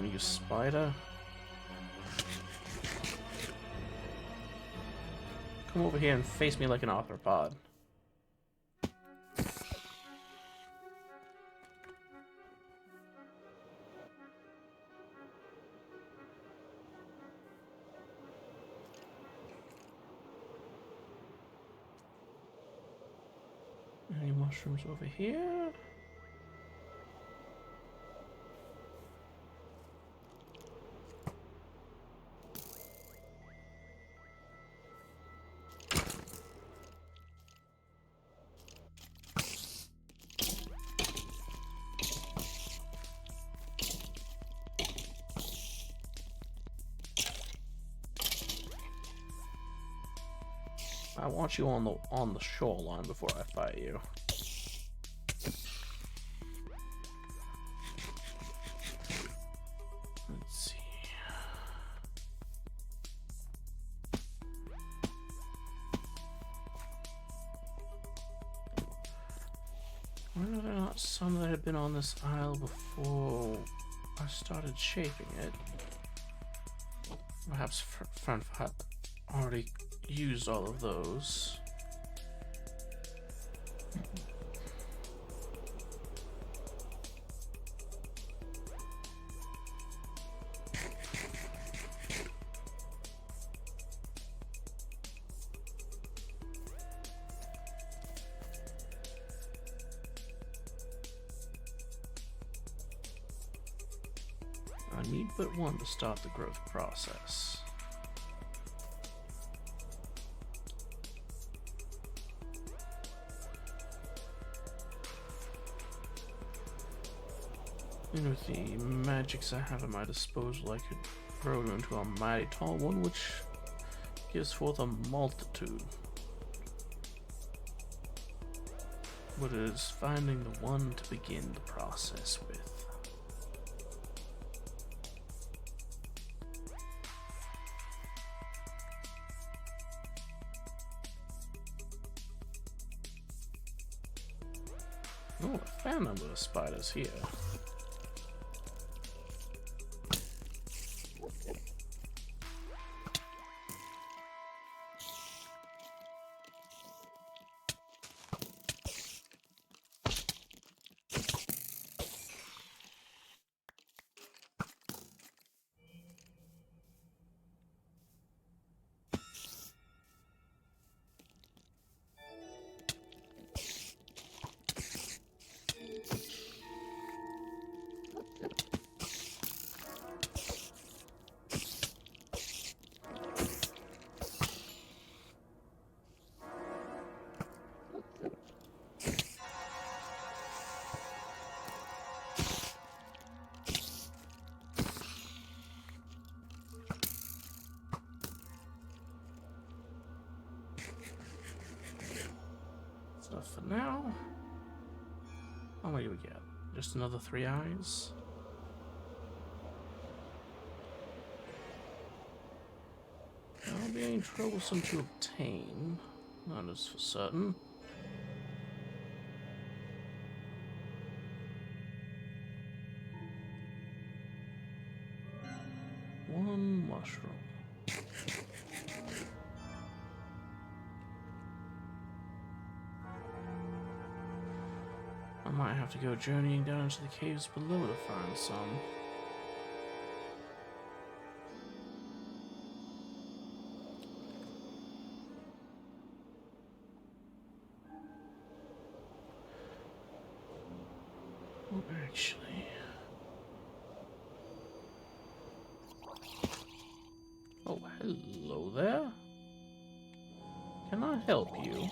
You spider. Come over here and face me like an arthropod. Any mushrooms over here? I want you on the shoreline before I fight you. Let's see. Were there not some that had been on this isle before I started shaping it? Perhaps Friend had already used all of those. I need but one to start the growth process. And with the magics I have at my disposal, I could grow it into a mighty tall one, which gives forth a multitude. But it is finding the one to begin the process with. Oh, a fair number of spiders here. So for now, how many do we get? Just another 3 eyes? That'll be any troublesome to obtain. That is for certain. One mushroom. I might have to go journeying down into the caves below to find some. Well, actually... Oh, hello there. Can I help you?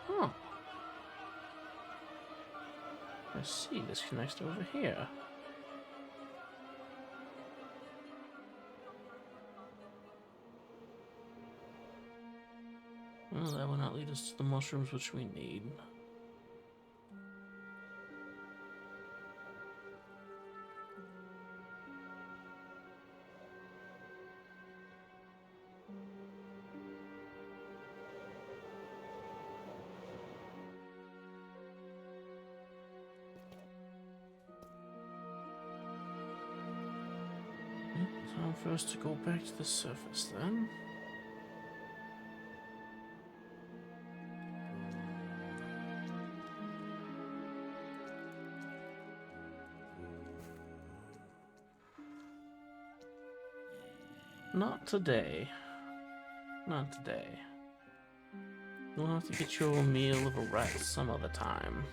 Huh. I see, this connects over here. Well, that will not lead us to the mushrooms which we need. Time for us to go back to the surface then. Not today. Not today. You'll have to get your meal of a rat some other time.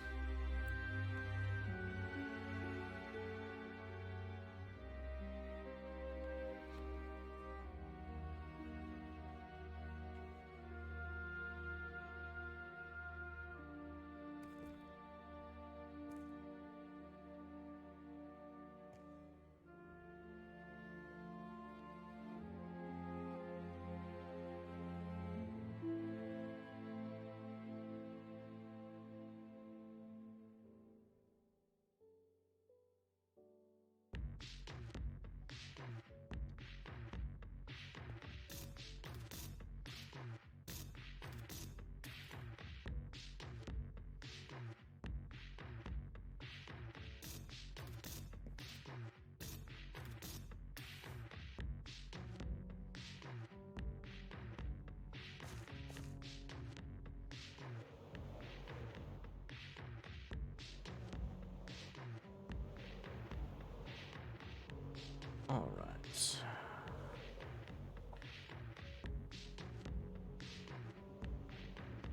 Alright.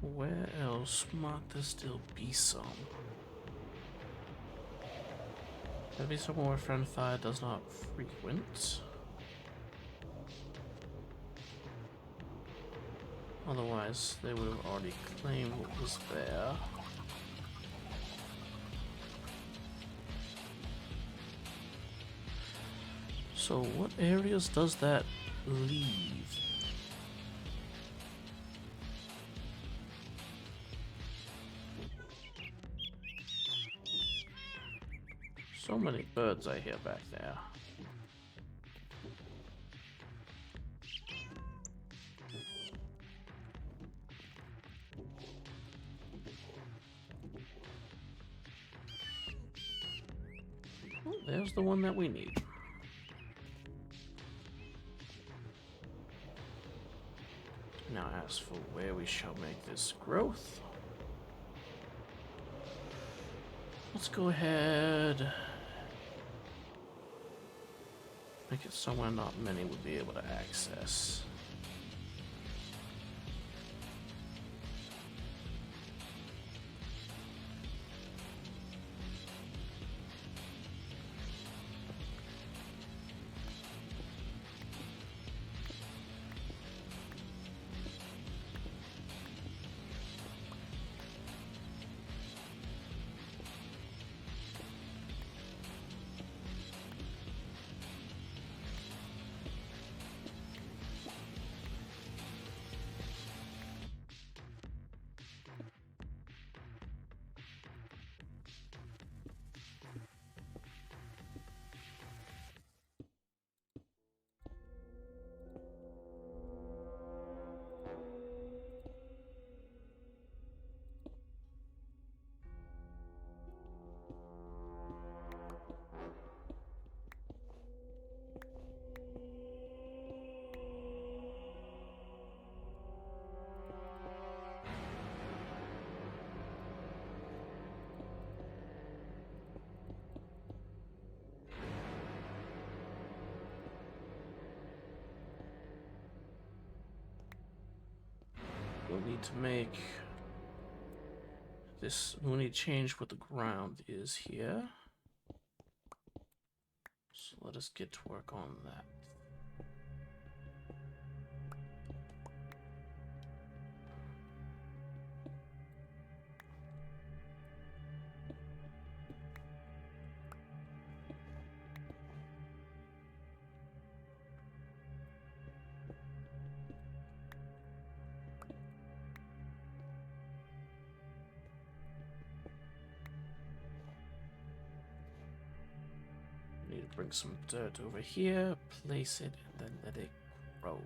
Where else might there still be some? Maybe somewhere where friend fire does not frequent. Otherwise, they would have already claimed what was there. So what areas does that leave? So many birds I hear back there. Oh, there's the one that we need. Now as for where we shall make this growth, let's go ahead. Make it somewhere not many would be able to access. We'll need to make this, we'll need to change what the ground is here. So let us get to work on that. Need to bring some dirt over here, place it, and then let it grow.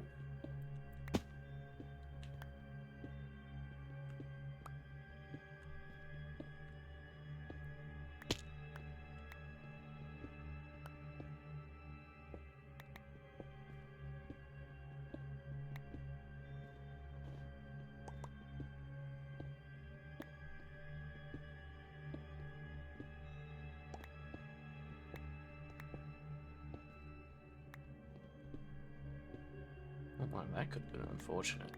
Oh, wow, that could have been unfortunate.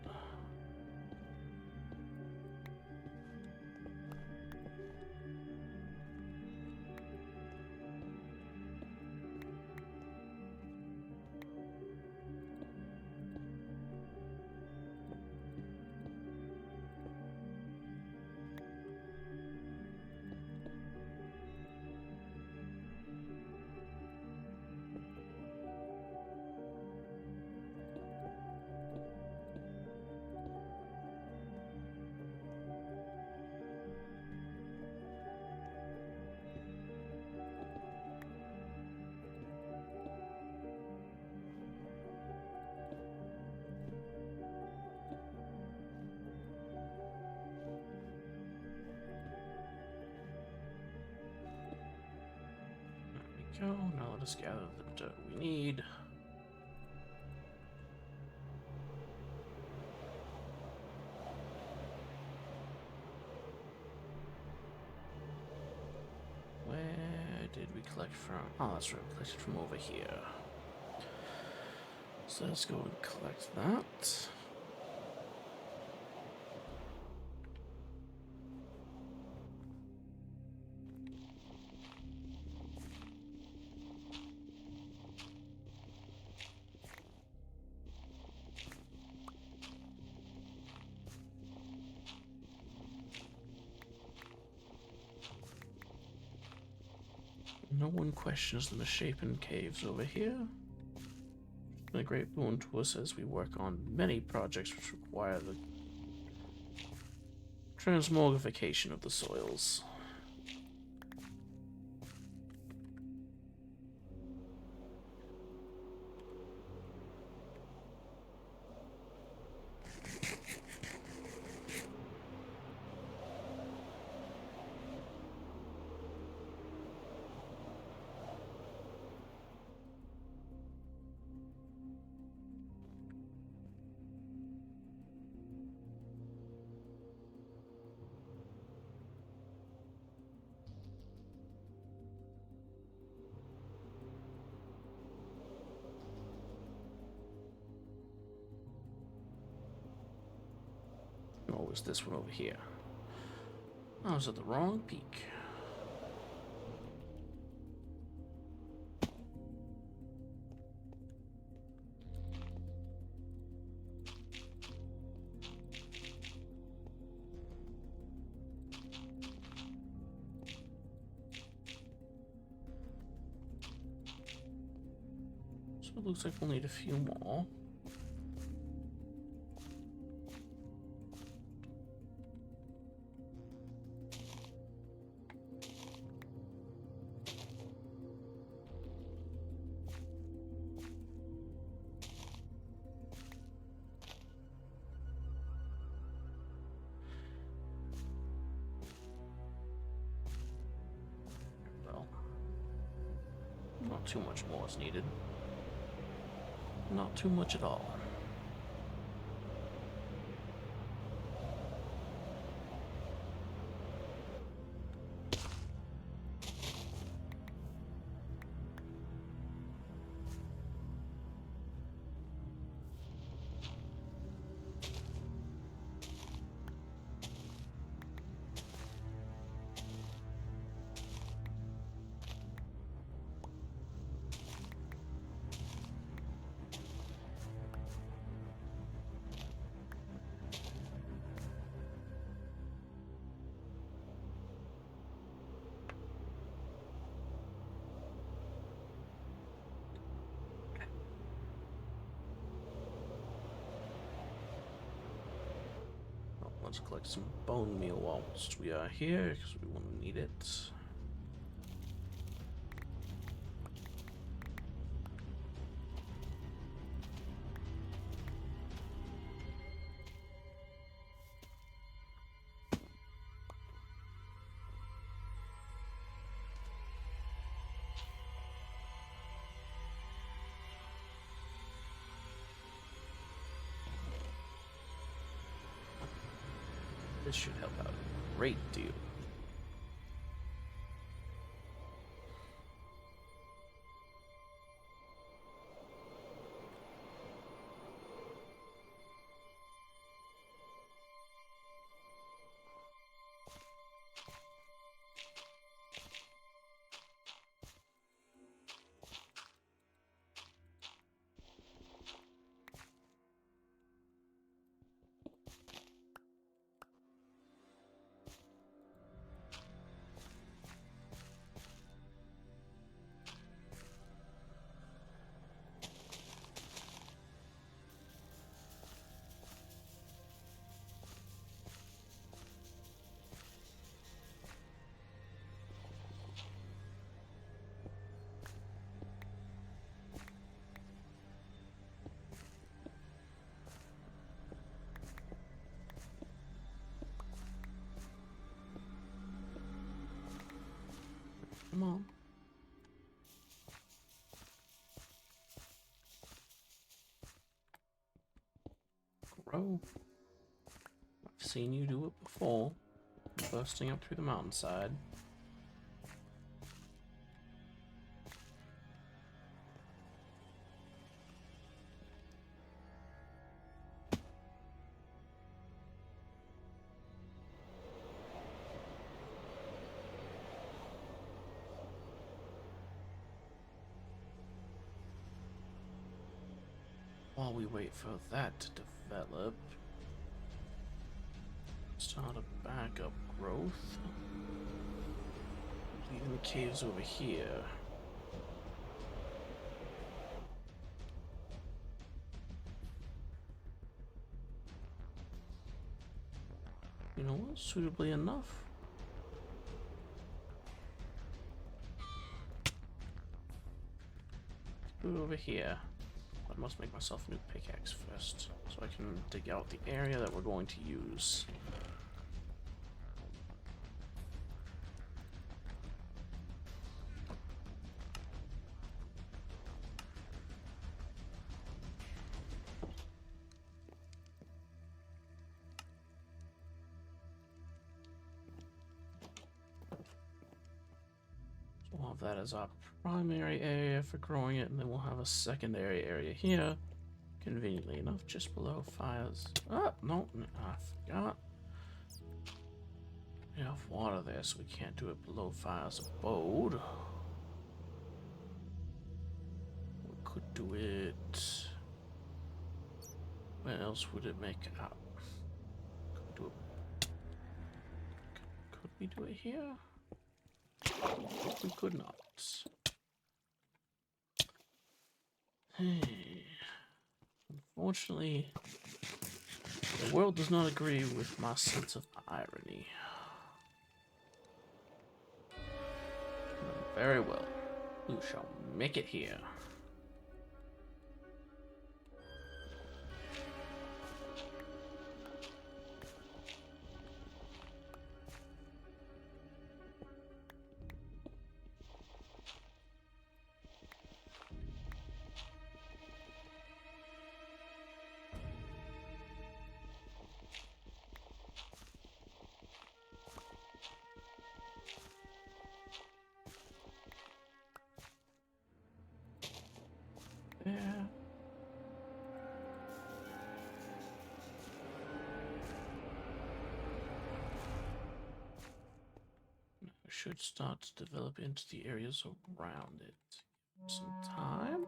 Go. Now let us gather the dirt we need. Where did we collect from? Oh, that's right, we collected from over here. So let's go and collect that. No one questions the misshapen caves over here. It's been a great boon to us as we work on many projects which require the transmogrification of the soils. Or was this one over here? I was at the wrong peak. So it looks like we'll need a few more. Well, not too much more is needed. Not too much at all. Let's collect some bone meal whilst we are here, because we will need it. This should help out a great deal. Come on. Grow. I've seen you do it before. Bursting up through the mountainside. While we wait for that to develop, start a backup growth. Leaving the caves over here. You know what? Suitably enough. Go over here. I must make myself a new pickaxe first, so I can dig out the area that we're going to use. So we'll have that as our primary area for growing it, and then we'll have a secondary area here. Conveniently enough, just below fires. Oh, no, I forgot. We have water there, so we can't do it below fire's abode. We could do it. Where else would it make up? Could we do it here? We could not. Hey. Unfortunately, the world does not agree with my sense of irony. Very well. We shall make it here. There. We should start to develop into the areas around it. Some time.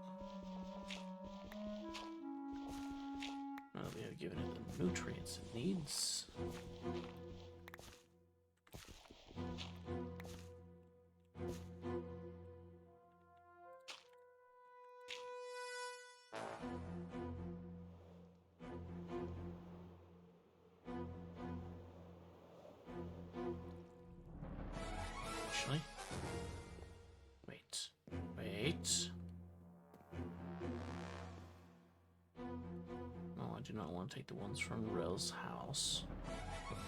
Now that we have given it the nutrients it needs. Actually, wait. No, I do not want to take the ones from Rel's house.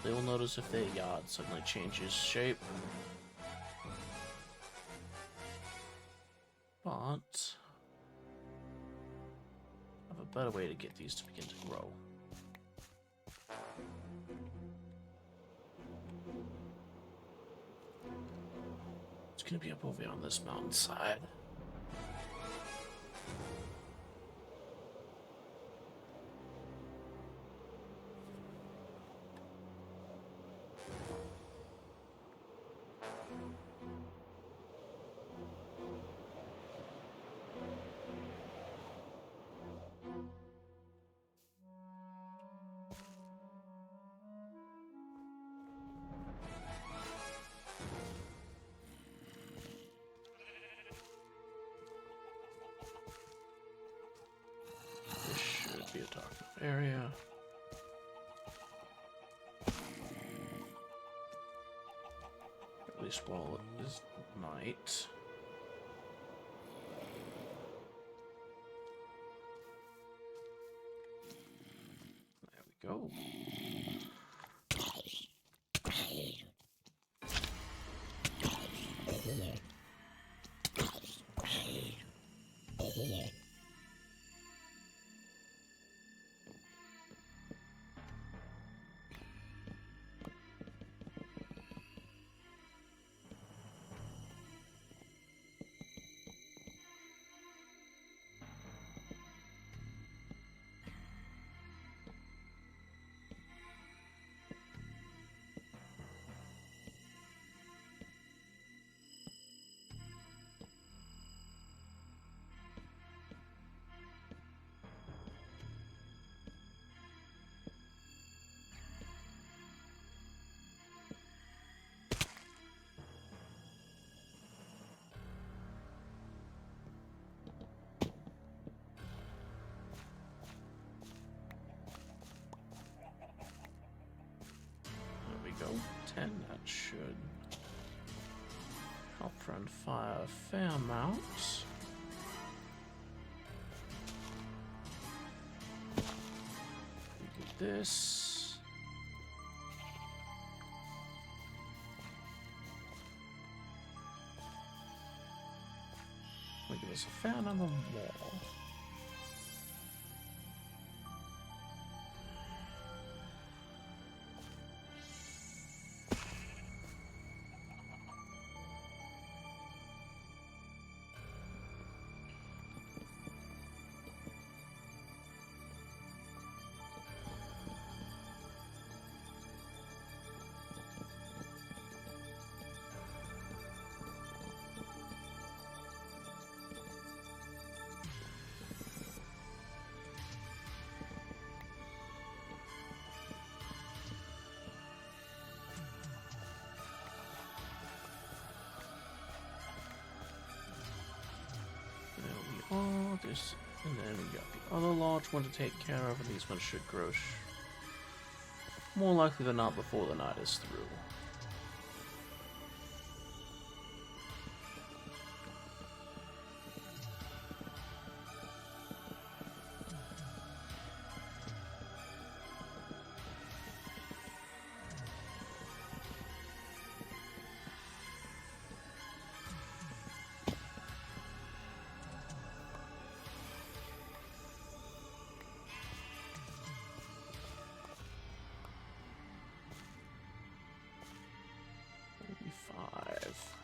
They will notice if their yard suddenly changes shape. But I have a better way to get these to begin to grow. It's gonna be up over on this mountainside. This should be a dark enough area. At least while it is night. There we go. 10, that should help friend fire a fair amount. We get this. We give us a fan on the wall. Oh, this, and then we got the other large one to take care of, and these ones should grow more likely than not before the night is through. Five.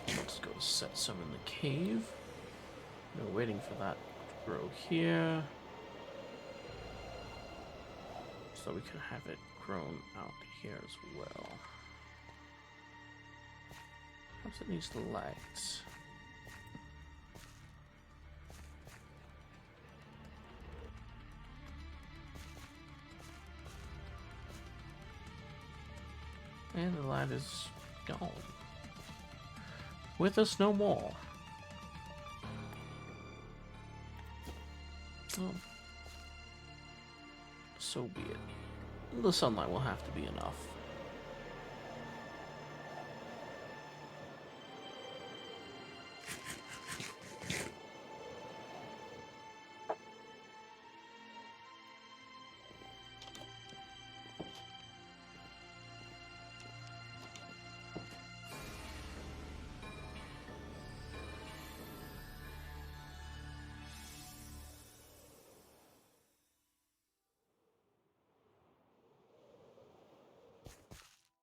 Let's go set some in the cave. We're waiting for that to grow here, so we can have it grown out here as well. Perhaps it needs the legs. And the light is gone. With us no more. Oh. So be it. The sunlight will have to be enough.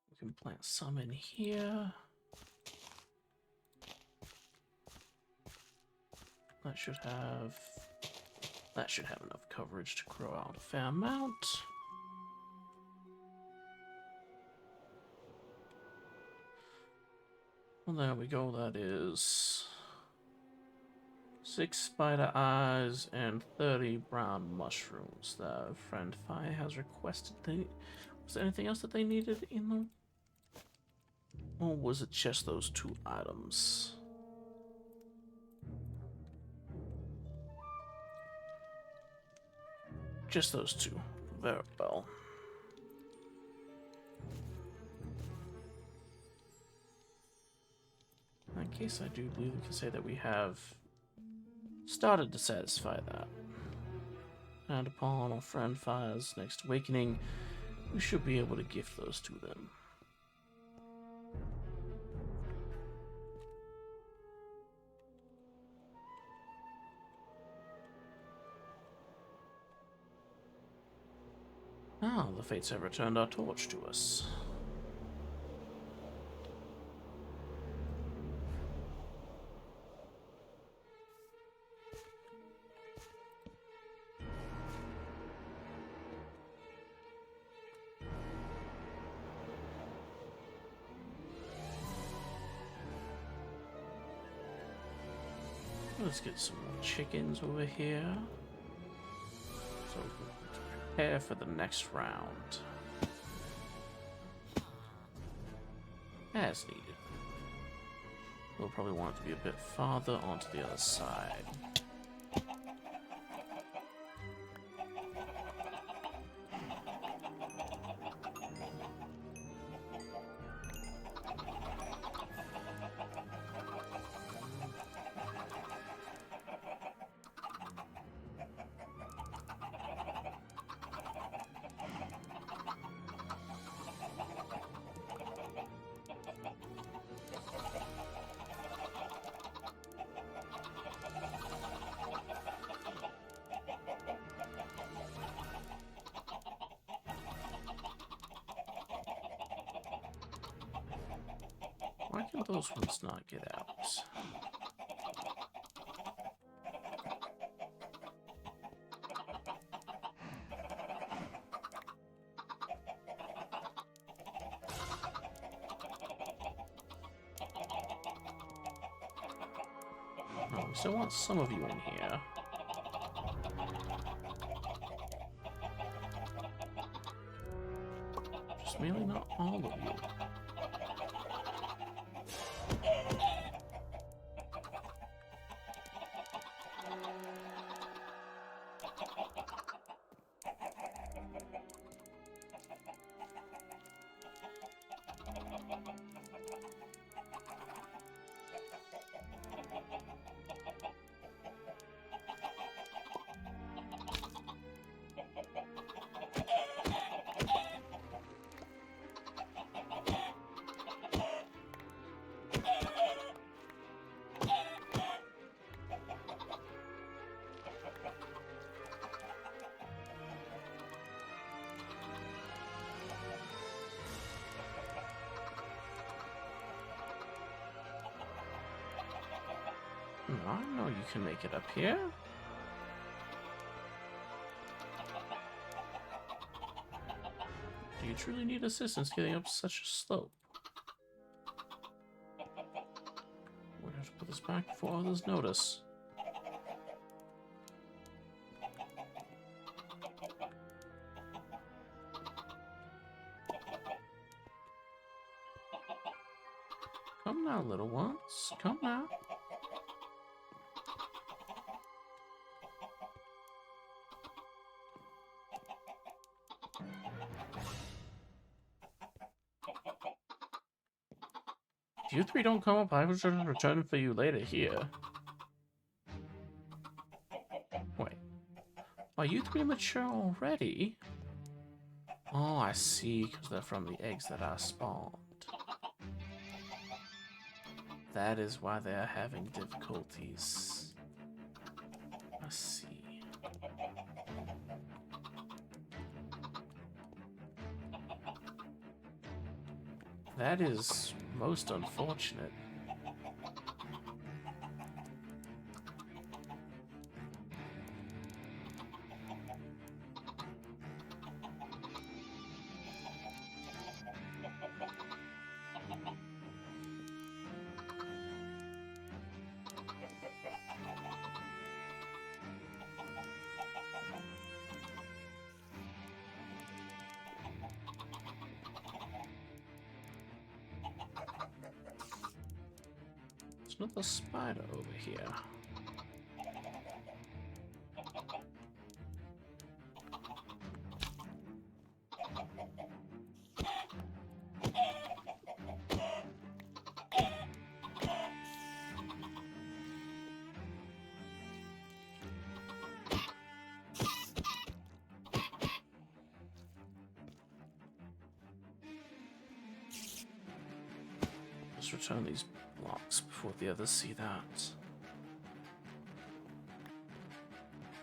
We can plant some in here. That should have enough coverage to grow out a fair amount. Well, there we go. That is 6 spider eyes and 30 brown mushrooms that friend Fi has requested. Was there anything else that they needed in them? Or was it just those 2 items? Just those 2. Very well. In that case, I do believe we can say that we have started to satisfy that. And upon our friend Fire's next awakening, we should be able to gift those to them. Ah, the fates have returned our torch to us. Let's get some more chickens over here. So prepare for the next round. As needed. We'll probably want it to be a bit farther onto the other side. Why can those ones not get out? Oh, we still want some of you in here. Just merely not all of you. I know you can make it up here. Do you truly need assistance getting up such a slope? We're gonna have to put this back before others notice. Come now, little ones. Come now. If you three don't come up, I will return for you later here. Wait. Are you three mature already? Oh, I see, because they're from the eggs that I spawned. That is why they are having difficulties. I see. That is most unfortunate. There's another spider over here. Let's return these blocks before the others see that.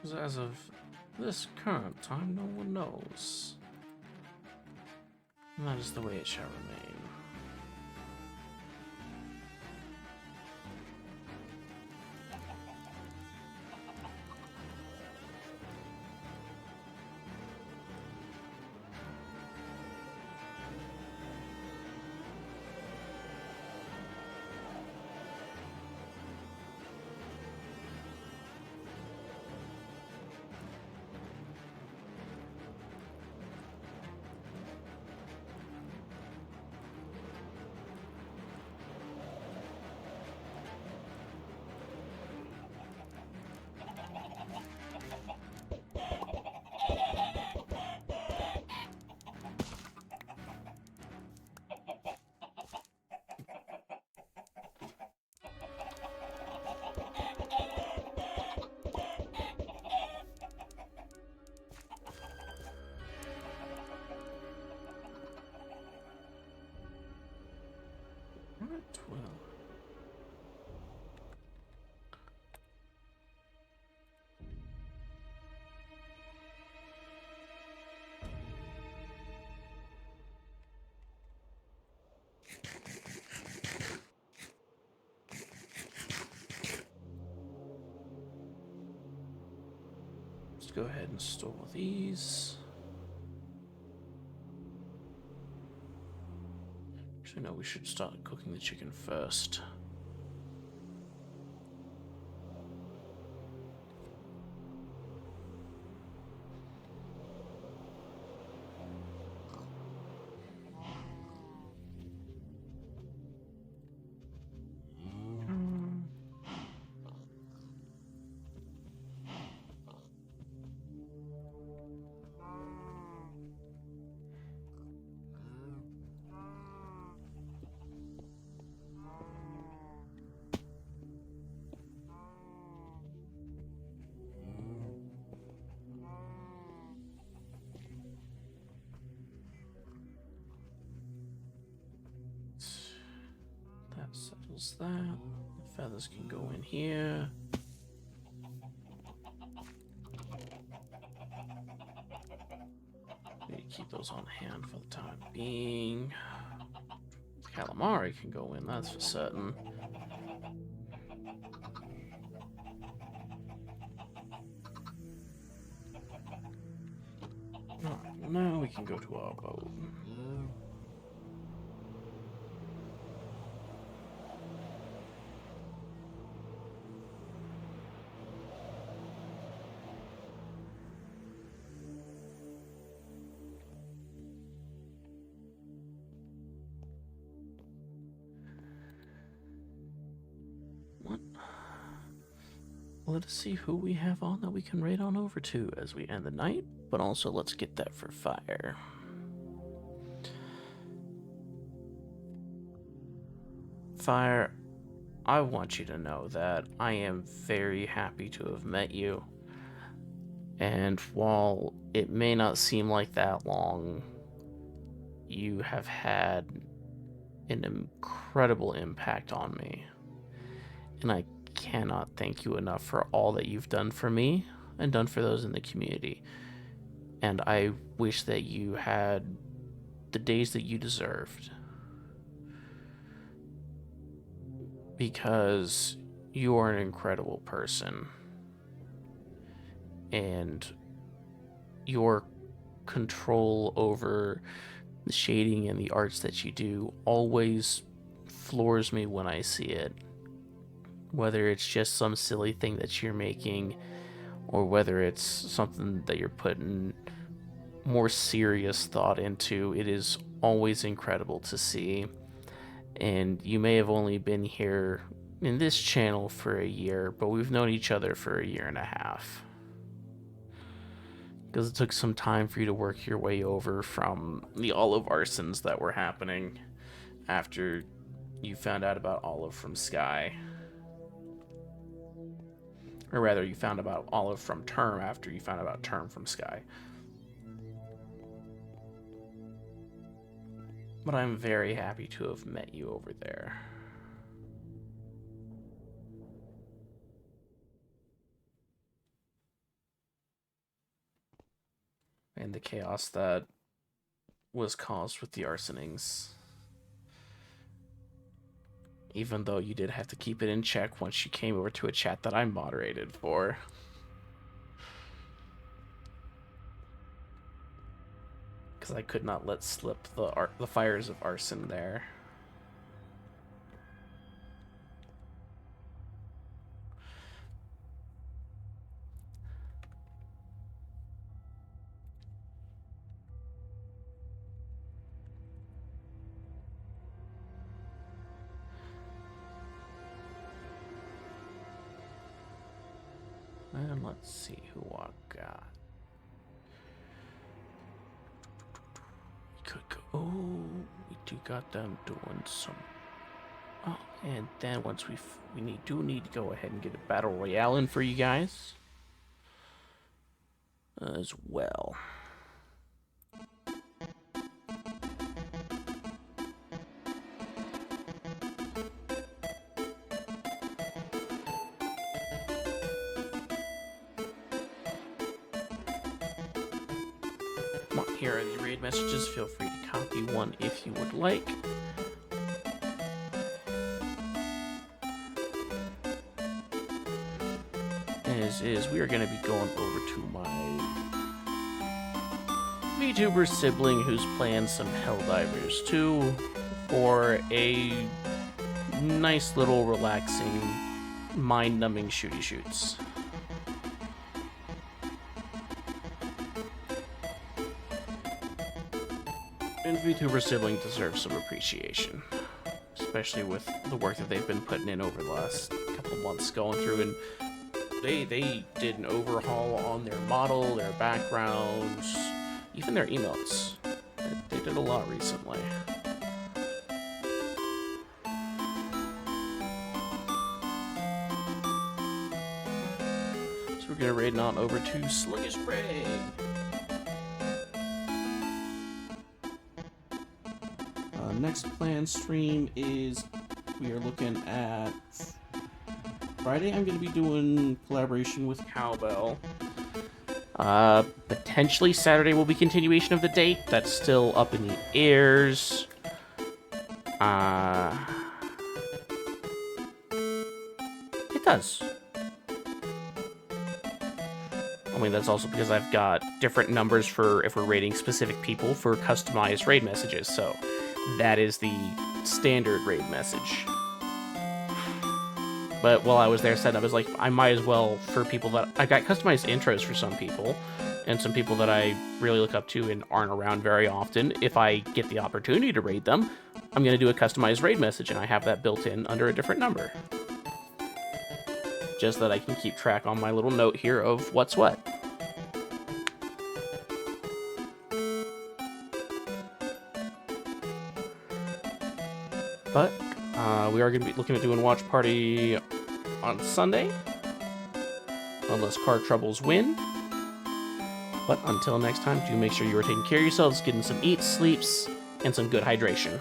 Because as of this current time, no one knows. And that is the way it shall remain. go ahead and store these. Actually, no, we should start cooking the chicken first. That settles that. The feathers can go in here. Need to keep those on hand for the time being. The calamari can go in, that's for certain. Alright, well now we can go to our boat. Let us see who we have on that we can raid on over to as we end the night, but also let's get that for fire. Fire, I want you to know that I am very happy to have met you. And while it may not seem like that long, you have had an incredible impact on me. And I cannot thank you enough for all that you've done for me and done for those in the community. And I wish that you had the days that you deserved. Because you are an incredible person. And your control over the shading and the arts that you do always floors me when I see it. Whether it's just some silly thing that you're making, or whether it's something that you're putting more serious thought into, it is always incredible to see. And you may have only been here in this channel for a year, but we've known each other for a year and a half. Because it took some time for you to work your way over from the olive arsons that were happening after you found out about Olive from Sky. Or rather, you found about Olive from Term after you found about Term from Sky. But I'm very happy to have met you over there. And the chaos that was caused with the arsonings. Even though you did have to keep it in check once you came over to a chat that I moderated for. Because I could not let slip the fires of arson there. And let's see who I got. We could go. Oh, we do got them doing some. Oh, and then once we do need to go ahead and get a battle royale in for you guys as well. Here are the raid messages. Feel free to copy one if you would like. As is we are going to be going over to my VTuber sibling who's playing some Helldivers 2 for a nice little relaxing, mind-numbing shooty shoots. And VTuber sibling deserves some appreciation, especially with the work that they've been putting in over the last couple of months going through, and they did an overhaul on their model, their backgrounds, even their emotes. They did a lot recently. So we're gonna raid on over to Sluggish Prey. Next planned stream is we are looking at Friday. I'm going to be doing collaboration with Cowbell. Potentially Saturday will be continuation of the date. That's still up in the airs. It does. I mean, that's also because I've got different numbers for if we're raiding specific people for customized raid messages, so that is the standard raid message. But while I was there set up, I was like, I might as well, for people that... I got customized intros for some people, and some people that I really look up to and aren't around very often. If I get the opportunity to raid them, I'm going to do a customized raid message, and I have that built in under a different number. Just that I can keep track on my little note here of what's what. But we are going to be looking at doing watch party on Sunday, unless car troubles win. But until next time, do make sure you are taking care of yourselves, getting some eats, sleeps, and some good hydration.